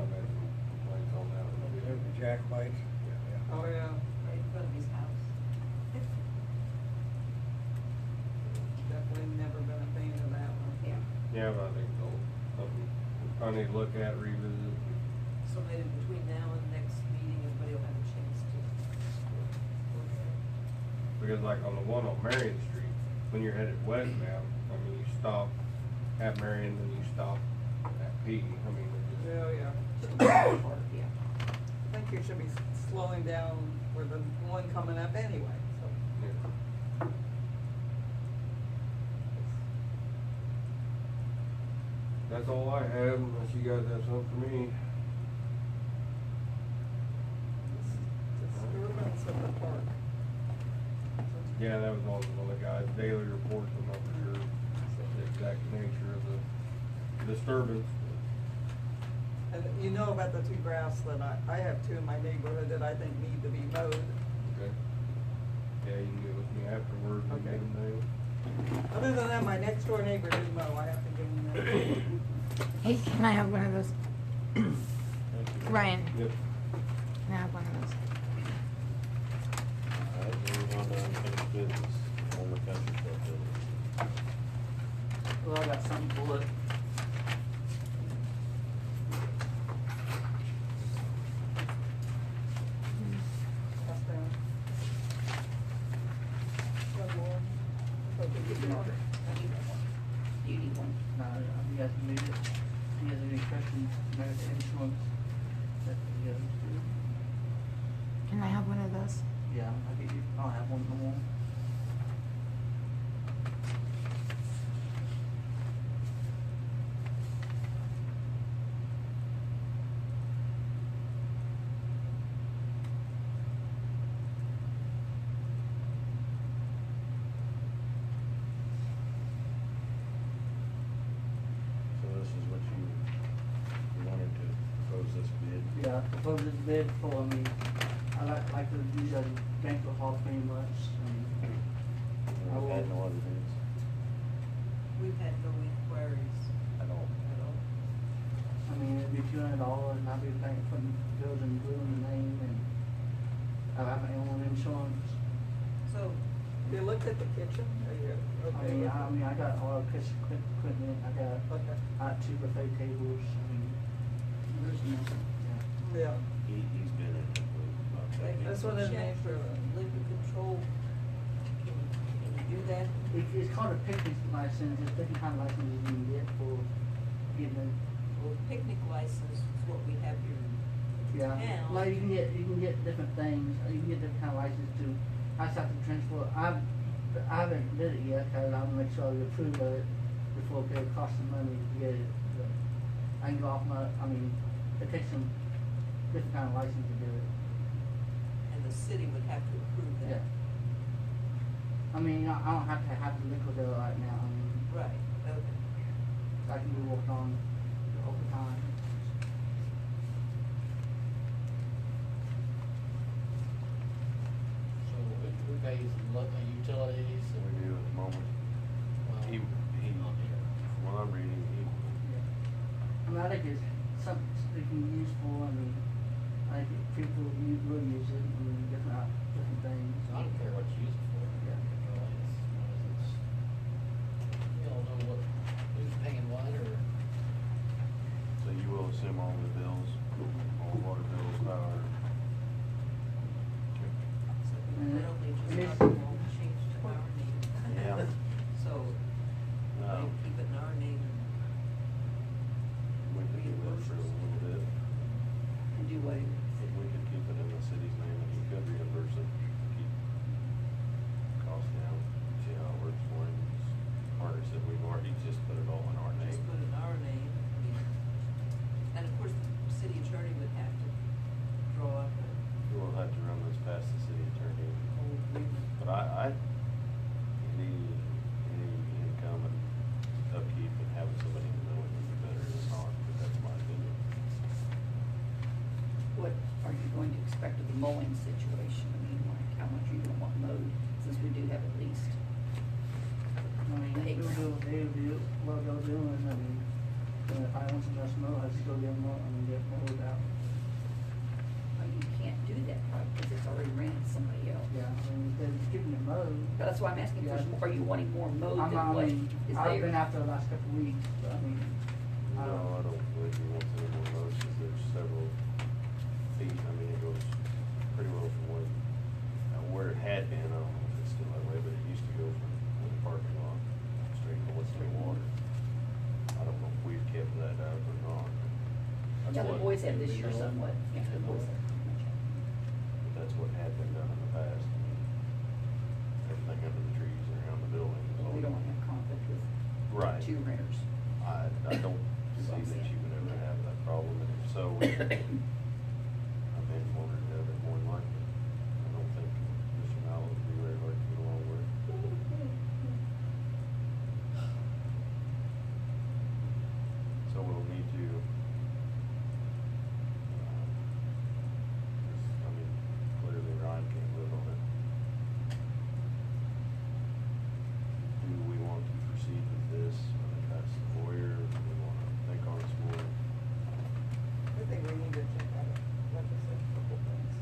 I've had some complaints on that one. The jacklights. Yeah. Oh, yeah. Right in front of his house. Definitely never been a fan of that one. Yeah. Yeah, but I think something we probably need to look at, revisit. So maybe between now and the next meeting, everybody will have a chance to look at it. Because like on the one on Marion Street, when you're headed westbound, I mean, you stop at Marion, then you stop at P. I mean, it just. Yeah, yeah. Yeah. I think you should be slowing down for the one coming up anyway, so. Yeah. That's all I have, unless you guys have something for me. Disturbance of the park. Yeah, that was on one of the guys' daily reports, I'm not for sure the exact nature of the disturbance. And you know about the two grass that I have two in my neighborhood that I think need to be mowed. Okay. Yeah, you can get with me afterwards and get Okay. them named. Other than that, my next door neighbor did mow, I have to give him that. Hey, can I have one of those? Ryan, Yep. can I have one of those? Alright, moving on to unfinished business, former country club building. Well, I got something to look. Pass down. One more. Okay, give me order. You need one. No, you guys can leave it. If you guys have any questions, about the insurance, that you guys do. Can I have one of those? Yeah, I'll have one more. So this is what you wanted to propose this bid? Yeah, I propose this bid for me. I like to use a banquet hall pretty much. We've had no other bids We've had no inquiries at all. at all. I mean, it'd be $200 and I'll be paying for the bills and gluing the name and I'll have my own insurance. So, You looked at the kitchen, are you okay with it? I mean, I got all kitchen equipment, I got two buffet tables, I mean, there's nothing, yeah. Yeah, He's been in it about that. this one is check made for, liquor control, can you do that? It's called a picnic license, it's different kind of licenses you can get for getting Well, the picnic license is what we have here in Yeah, town. like you can get different things, you can get different kind of license too. I just have to transfer, I haven't did it yet, cause I wanna make sure we approve of it before it costs some money to get it. But I can go off it takes some different kind of license to do it. And the city would have to approve that. Yeah. I don't have to have the liquor there right now, Right, okay. I can be working on it all the time. So who pays the utilities We and? do at the moment. Well, He, on here. from what I'm reading, I think it's something they can use for, I think people will use it, different things. I don't care what you use it for. Yeah. It's, you don't know who's paying what or. so you will assume all the bills, all water bills, power. And Not only just it's- our name, change to our name. Yeah. So, No. they keep it in our name We could do that for a little bit. and do what? If we could keep it in the city's name, and you could reimburse it, keep costs down, see how it works for him. Carter said we've already just put it all in our name. Just put it in our name. And of course, the city attorney would have to draw up a We'll have to run this past the city attorney. whole agreement. But any income and upkeep and having somebody to know it would be better than not, but that's my opinion. What are you going to expect of the mowing situation? I mean, like, how much you don't want mowed, since we do have at least. They'll do what they'll do, and if I want some less mow, I just go get get mowed out. Well, you can't do that, right, because it's already rented to somebody else. Yeah, instead of keeping it mowed. But that's why I'm asking, if there's Yeah. more, are you wanting more mowed I'm than not, what is I've been there? out there the last couple of weeks, but No, I don't believe he wants any more mows, 'cause there's several feet, it goes pretty well from where it had been, I don't know if it's still that way, but it used to go from the parking lot straight north to the water. I don't know if we've kept that up or not. That's Yeah, the what- boys have this year somewhat, yeah, the boys have. But that's what had been done in the past. Everything under the trees and around the building. is all- We don't want to have conflict with Right. two renters. I don't see that you would ever have that problem, and if so, I've been one or the other more than likely. I don't think Mr. Mallett would be very hard to get along with. So we'll need to, clearly Ryan can't live on it. Do we want to proceed with this, when it passes the lawyer, do we want to think on it some more? I think we need to check out, like I said, a couple things.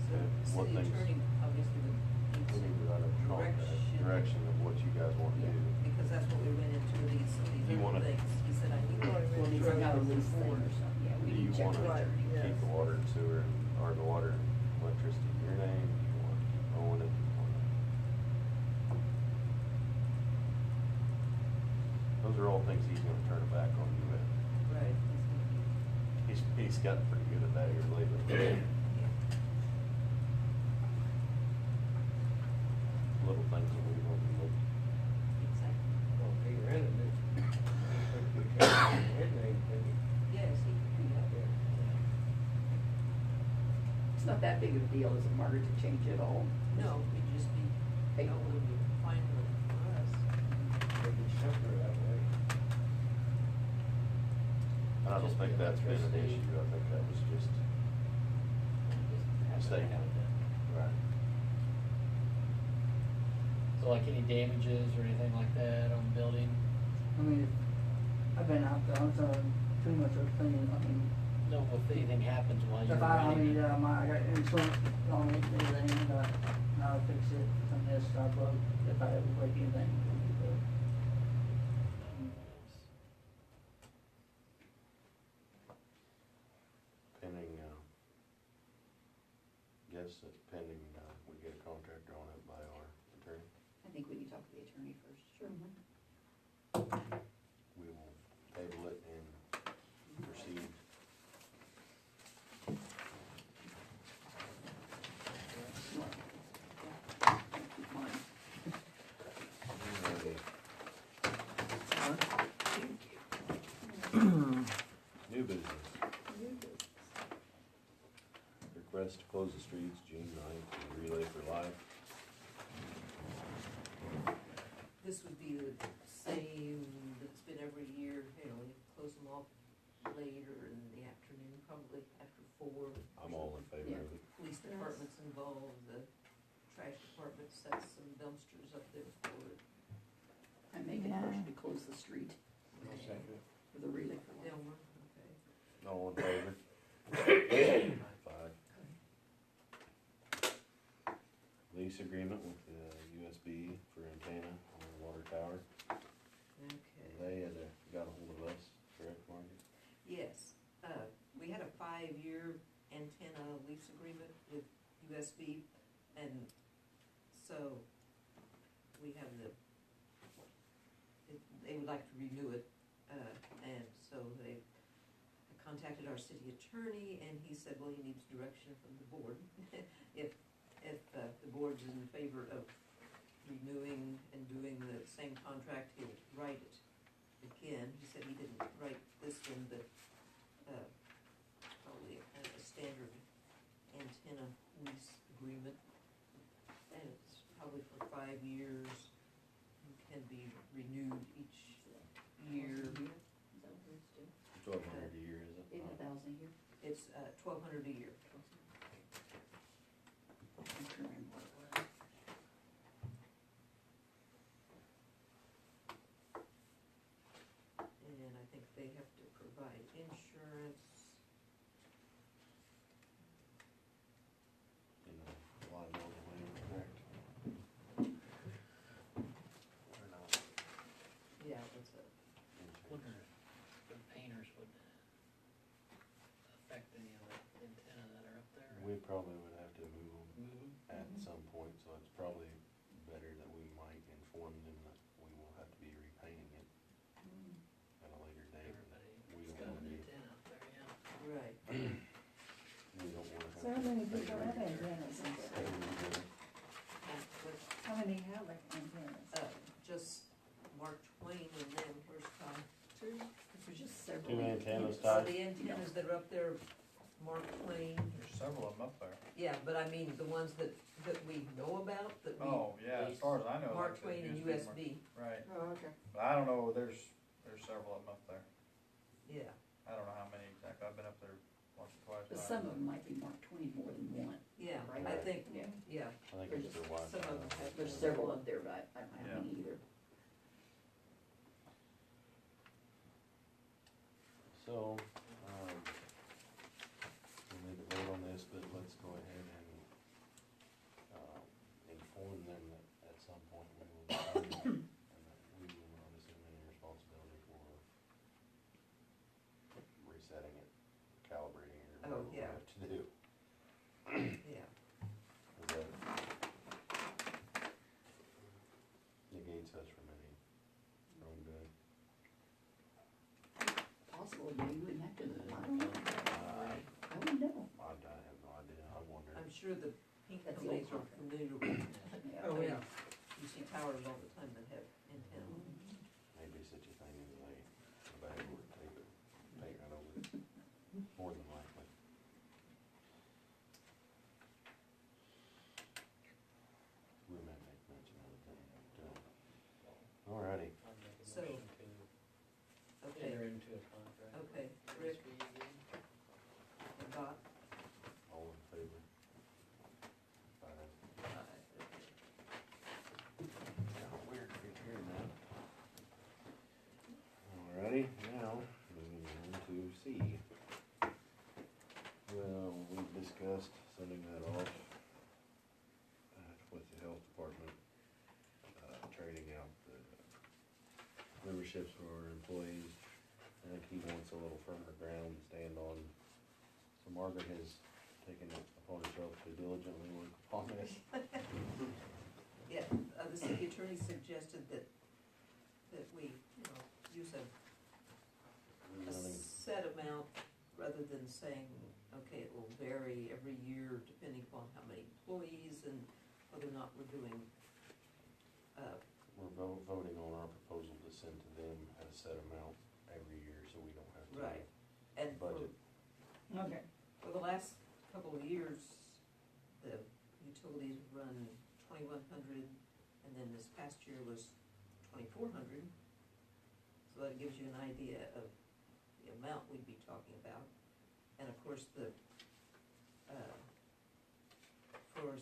So, What city things- attorney obviously would need We need to write a contract, direction of what you guys want to Yeah, do. because that's what we ran into with these, some of these You other wanna- things. He said, I need to. We'll need some kind of lease thing or something, yeah, we Do need you to check want with to the attorney. Yes. keep the water and sewer, or the water and electricity in your name? Do you want to keep mowing it? Do you want to- Those are all things he's gonna turn it back on you with. Right. He's gotten pretty good at that here lately. Little things that we overlook. Exactly. Well, he rented it. We can't his name, can we? Yes, he could do that. It's not that big of a deal, is it, Margaret, to change it all? No, it'd just be, you know, it would be fine for us. It'd be simpler that way. I don't Just think the that's been an electricity. issue, I think that was just a statement. Right. So like any damages or anything like that on the building? I've been out there, so pretty much everything, No, if anything happens while you're if I running. I got insurance on it, and everything, I'll fix it, from this, I broke, if I ever break anything. Pending, guess that's pending, we get a contract drawn up by our attorney. I think we need to talk to the attorney first. Sure. We will table it request to close the streets June 9th and Relay for Life. This would be the same that's been every year, you know, you close them off later in the afternoon, probably after 4. I'm all in favor of it. Police department's involved, the trash department sets some dumpsters up there for it. I make a motion to close the street I'll second it. for the relay for life. Delmer, okay. All in favor? 5. Lease agreement with the USB for antenna on the water tower. Okay. They had got a hold of us, correct, Margaret? Yes, we had a 5-year antenna lease agreement with USB, and so we have they would like to renew it, and so they contacted our city attorney, and he said, well, he needs direction from the board. If the board's in favor of renewing and doing the same contract, he'll write it again. He said he didn't write this one, but probably a standard antenna lease agreement. And it's probably for 5 years and can be renewed each year. Is that what it's doing? 1,200 a year, is it? 8,000 a year? It's $1,200 a year. I'm trying to remember what it was. And I think they have to provide insurance. You know, liability waiver, correct? Or no? Yeah, that's it. Wonder if the painters would affect any of the antenna that are up there. We probably would have to move them Move 'em? at some point, so it's probably better that we might inform them that we will have to be repainting it at a later date. Everybody We has don't got wanna an be, antenna up there, yeah. Right. we don't wanna have. So how many to people pay have re- antennas in pay there? re- How many have antennas? Just Mark Twain and then where's Tom? There's just several. Two antennas, So Todd? the antennas that are up there, Mark Twain, There's several of them up there. yeah, but I mean the ones that we know about, that we. Oh, yeah, as far as I know. Mark like the Twain and USB. USB, Right, Oh, okay. but I don't know, there's several of them up there. yeah. I don't know how many exactly, I've been up there once or twice. But but I- some of them might be Mark Twain more than one. Yeah, Right. I think, Yeah. yeah, I think it's their Wi-Fi. some of them have. There's several up there, but I don't have Yeah. any either. So, we need to vote on this, but let's go ahead and, inform them that at some point we will be doing it, and that we will not assume any responsibility for resetting it, calibrating it, or Oh, whatever we yeah. have to do. Yeah, That negates us from any wrong good. Possible, maybe you wouldn't have to, I don't know. I wouldn't know. I have no idea, I wonder. I'm sure the pink That's the old companies are contract. familiar with. Yeah. Oh, yeah. You see towers all the time that have antennas. Maybe such a thing as a bag or tape it, paint right over it, more than likely. We may make mention of it then. Alrighty, I'd make a So, motion to Okay, enter into a contract. okay, with Rick, USB. and Dot. all in favor? 5. Yeah, weird to be hearing that. Alrighty, now, moving on to C. Well, we discussed sending that off with the health department, trading out the memberships for our employees. I think he wants a little firmer ground to stand on. So Margaret has taken it upon herself to diligently work upon this. Yeah, the city attorney suggested that we, you know, use a set amount rather than saying, okay, it will vary every year depending upon how many employees and whether or not we're doing, We're voting on our proposal to send to them at a set amount every year, so we don't have to right. And for, budget. Okay. for the last couple of years, 2,100, and then this past year was 2,400. So that gives you an idea of the amount we'd be talking about. And of course, for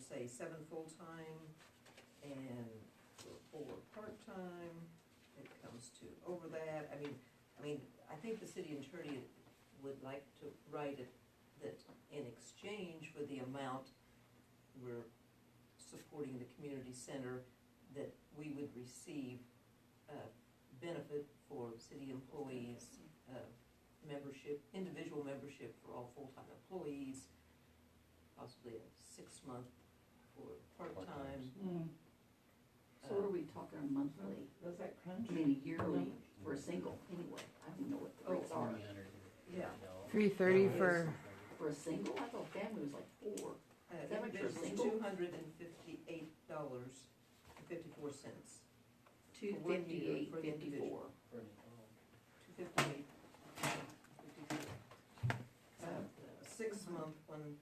say 7 full-time and 4 part-time, it comes to over that. I think the city attorney would like to write it that in exchange for the amount we're supporting the community center, that we would receive benefit for city employees, membership, individual membership for all full-time employees, possibly a 6-month for part-time. So what are we talking on monthly? Does that crunch? I mean, yearly for a single, anyway. I don't know what the rates are. Yeah. $330 for, For a single? I thought family was like 4. Is that what you're Individuals, single? $258.54. 258.54. 258. 6-month one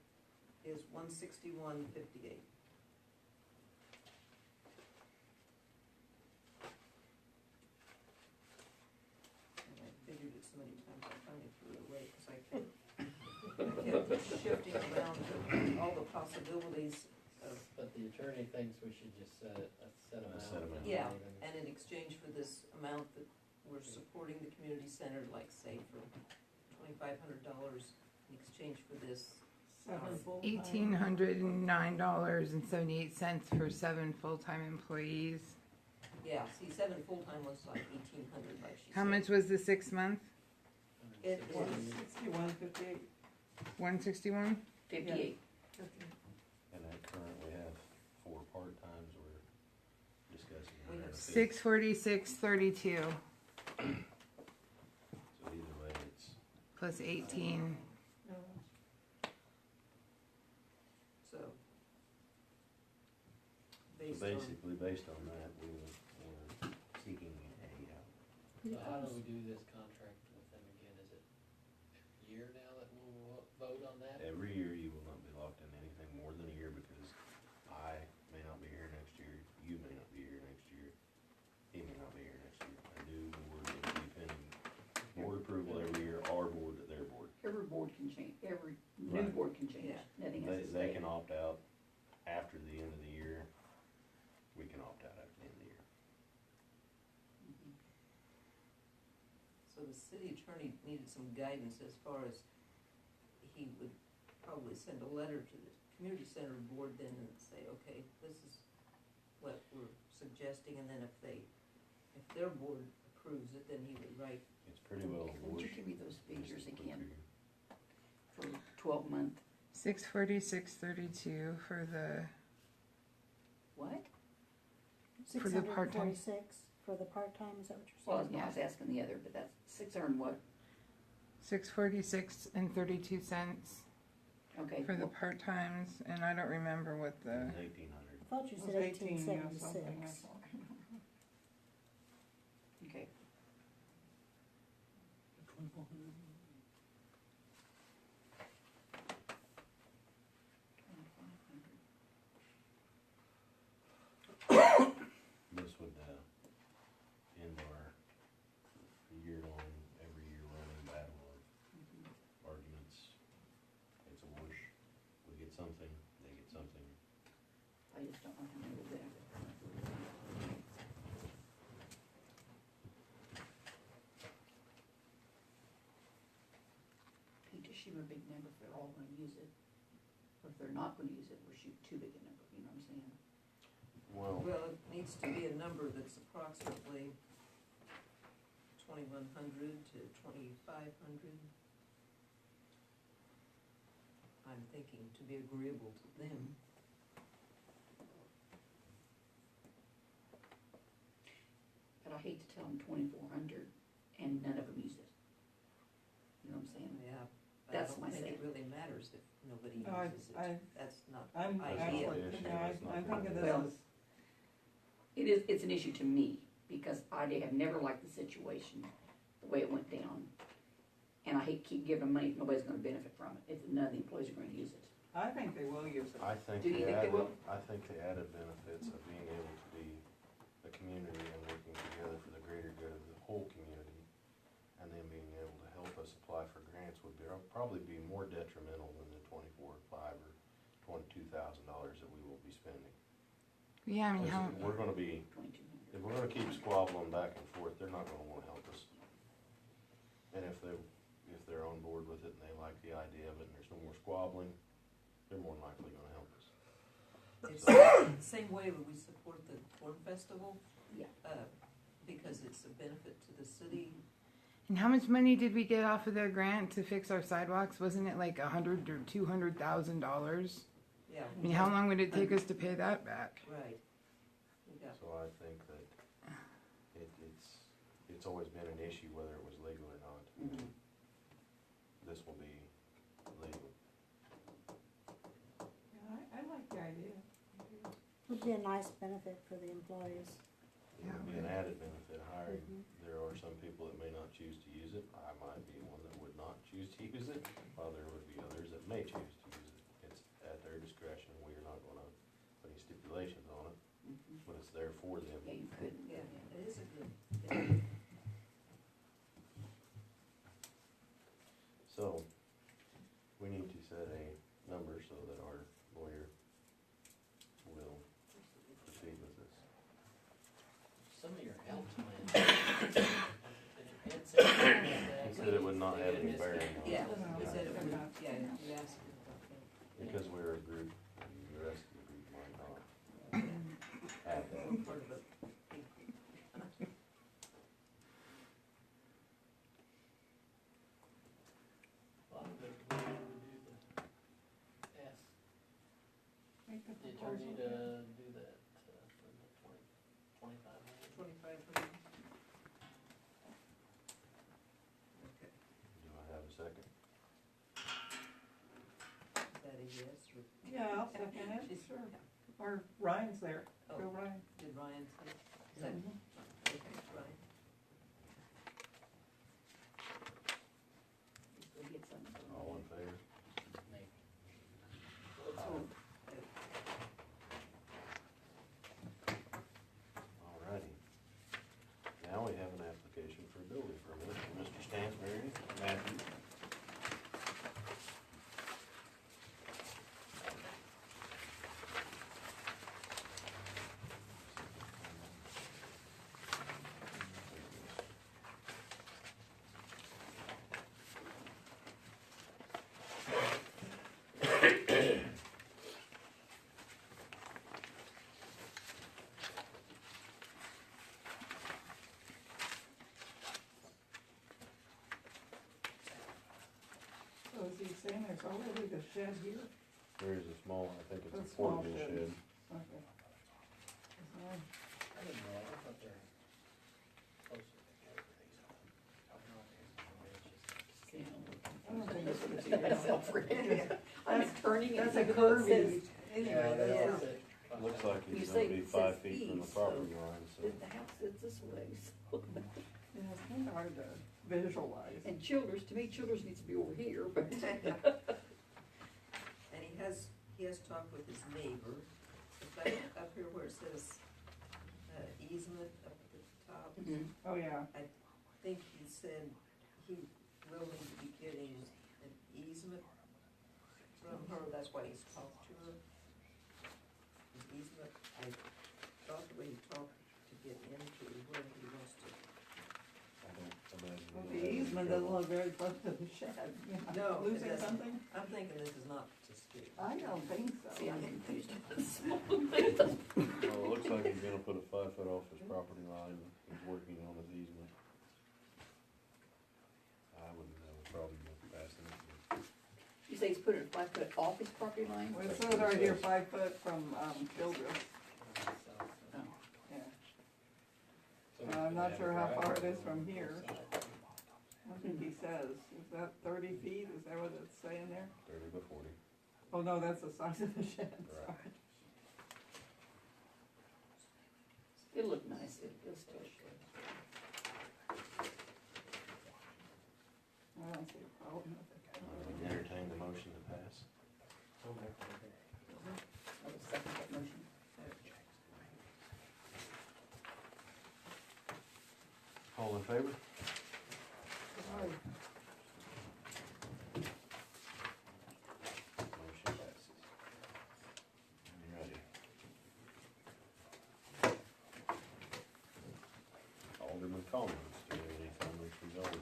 is 161.58. And I figured it so many times I finally threw it away because I kept shifting around all the possibilities of. But the attorney thinks we should just set a set amount. set amount. Yeah, and in exchange for this amount that we're supporting the community center, like say for $2,500, in exchange for this. 7 full-time. $1,809.78 for 7 full-time employees. Yeah, see, 7 full-time looks like 1,800, like she said. How much was the 6 month? It is 161.58. 161? 58. And I currently have 4 part-times we're discussing. We have 646.32 So either way, it's, plus 18. So. so basically, based on that, we're seeking So how do we do this contract with them again? Is it every year now that we'll vote on that? every year you will not be locked in anything more than a year because I may not be here next year, you may not be here next year, he may not be here next year. A new board will be pending board approval every year, our board to their board. Every board can change, every new Right. board can change. Yeah. Nothing has to They stay. can opt out after the end of the year. We can opt out after the end of the year. Mhm. So the city attorney needed some guidance as far as he would probably send a letter to the community center board then and say, okay, this is what we're suggesting, and then if their board approves it, then he would write. It's pretty well Would you washed. give me those figures Just again quick for 12-month? 646.32 for the What? For the part-time. 646 for the part-time, is that what you're Well, saying? yeah, I was asking the other, but that's 600 and what? 646.32 Okay. for the well, part-times, and I don't remember what It the, was 1,800. I thought you It said was 18, yeah, something, I 1876. thought. Okay. This would end our year-long, every year running battle of arguments. It's a wash. We get something, they get something. I just don't know how many will be. Pete, does she have a big number if they're all gonna use it? Or if they're not gonna use it, we're shooting too big a number, you know what I'm saying? Well, Well, it needs to be a number that's approximately 2,100 to 2,500. I'm thinking to be agreeable to them. But I hate to tell them 2,400 and none of them use it. You know what I'm saying? Yeah. That's I my don't think say. it really matters if nobody I- uses I- it. That's not I'm ideal. actually, yeah, I think of Well, this It's an issue to me, because I have never liked the situation, the way it went down. And I hate to keep giving them money if nobody's gonna benefit from it, if none of the employees are gonna use it. I think they will use it. I think Do you think they will? I think the added benefits of being able to be a community and working together for the greater good of the whole community, and then being able to help us apply for grants would probably be more detrimental than the $24,500 or $22,000 that we will be spending. Yeah, I mean, how, We're gonna be, if we're gonna keep squabbling back and forth, they're not gonna wanna help us. And if they're on board with it and they like the idea of it and there's no more squabbling, they're more than likely gonna help us. It's the same way when we support the Corn Festival. Yeah. Because it's a benefit to the city. and how much money did we get off of their grant to fix our sidewalks? Wasn't it like $100,000 or $200,000? Yeah. I mean, how long would it take us to pay that back? Right. Yeah. So I think that it's always been an issue whether it was legal or not. Mhm. This will be legal. I like the idea. Would be a nice benefit for the employees. It would be an added benefit hiring. There are some people that may not choose to use it. I might be one that would not choose to use it, while there would be others that may choose to use it. It's at their discretion. We are not gonna put any stipulations on it, but it's there for them. Yeah, you could. Yeah, it is a good benefit. So, we need to set a number so that our lawyer will proceed with this. Some of your health plans. He said it would not have any bearing on Yeah, it. he said it would, yeah, you asked him about that. Because we're a group, the rest of the group might not have that. We're part of it. Well, I'm good to be able to do ask Make the the attorney proposal. to do that, for the 2500. 2,500. Okay, Do I have a second? is that a yes or? Yeah, I'll second it, She's- sure. yeah. Or Ryan's there. Oh. Go Ryan. Did Ryan say? Is that, okay, Ryan? Just go get something. All in favor? Let's hope. Alrighty. Now we have an application for a building permit for Mr. Stansberry, Matthew. So is he saying there's already the shed here? There is a small, I think it's A a small portable shed. shed. Okay. I didn't know, I thought they're closer together, these are. I don't know if I don't think it's gonna be. Myself for it. I'm turning it. That's a even though it curvy. says- Anyway, Yeah, that's, that's Looks like You it's say gonna be it says 5 feet from the east, property so line, so. The house is this way, so. yeah, it's kind of hard to visualize. And Childers, to me, Childers needs to be over here, but. And he has talked with his neighbor, but up here where it says easement up at the top, Oh, yeah. I think he said he will need to be getting an easement from her, that's why he's talked to her. An easement, I thought the way he talked to get into where he wants to. I don't imagine. Well, we'll the have any easement doesn't trouble. look very close to the shed. You know, No, it Losing doesn't. something? I'm thinking this is not to speak. I don't think so. See, I'm confused with this small. Well, it looks like he's gonna put a 5 foot off his property line, he's working on his easement. I wouldn't have a problem with passing it. You say he's putting it 5 foot off his property line? Well, it says right here, 5 foot from, Childress. Oh. Yeah. I'm not sure how far it is from here. I think he says, is that 30 feet? Is that what it's saying there? 30 by 40. Oh, no, that's the size of the shed. Right. Sorry. It'll look nice, it'll still show. I don't see a problem with it. Entertain the motion to pass. So I will second that motion. All in favor? Motion passes. Alrighty. Alderman Collins, do you have anything which was always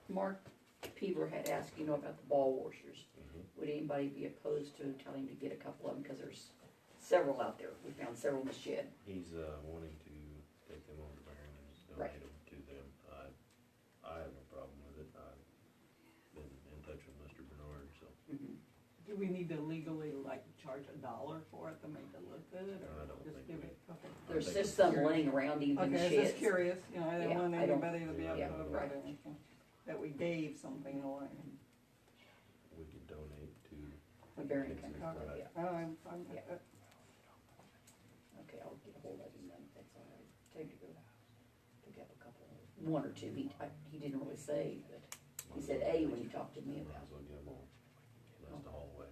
Mark Peever had asked, about the ball washers. Mhm. Would anybody be opposed to telling him to get a couple of them, because there's several out there. We found several in the shed. He's wanting to take them over there and Right. donate them to them. I have no problem with it. I've been in touch with Mr. Bernard, so Mhm. Do we need to legally, like, charge $1 for it to make it look good, I or don't just think give we- it, okay? There's think just it's some laying around even in the Okay, I was sheds. just curious, I didn't Yeah, want I don't- anybody to be Yeah, upset right. about anything, that we gave something away. we could donate to. The Barron kids County. in- Okay. right. Oh, I'm, Yeah. Okay, I'll get a hold of him then, if that's all right. Tell him to go pick up a couple, one or two. He didn't really say, but he said A when he talked to me Might about as well get them all. That's the whole way.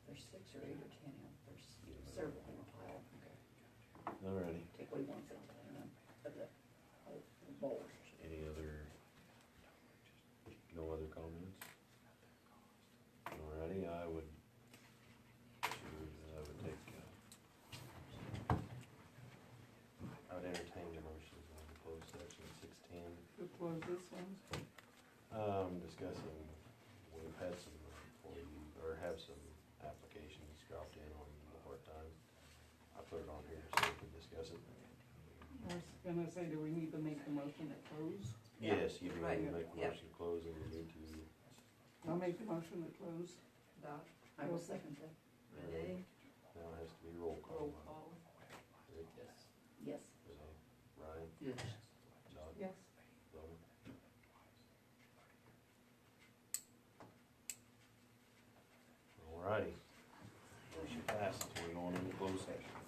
there's 6 or 8 or 10 out. There's several in a pile. Okay. Alrighty. Take what he wants out of the bowls. Any other, no other comments? Alrighty, I would take, I would entertain the motion to close section 16. Who closed this one? Discussing, we've had some, have some applications dropped in on the part-time. I put it on here so we can discuss it. I was gonna say, do we need to make the motion to close? Yeah. Yes, you do Right. need to make a Yeah. motion to close, and you need to, I'll make the motion to close. Dot, I will second that. Renee, now it has to be roll call. Roll call. Rick, yes. Yes. Renee, Ryan, Yes. Todd, Yes. Logan. Alrighty. Motion passes, we're going into closed session.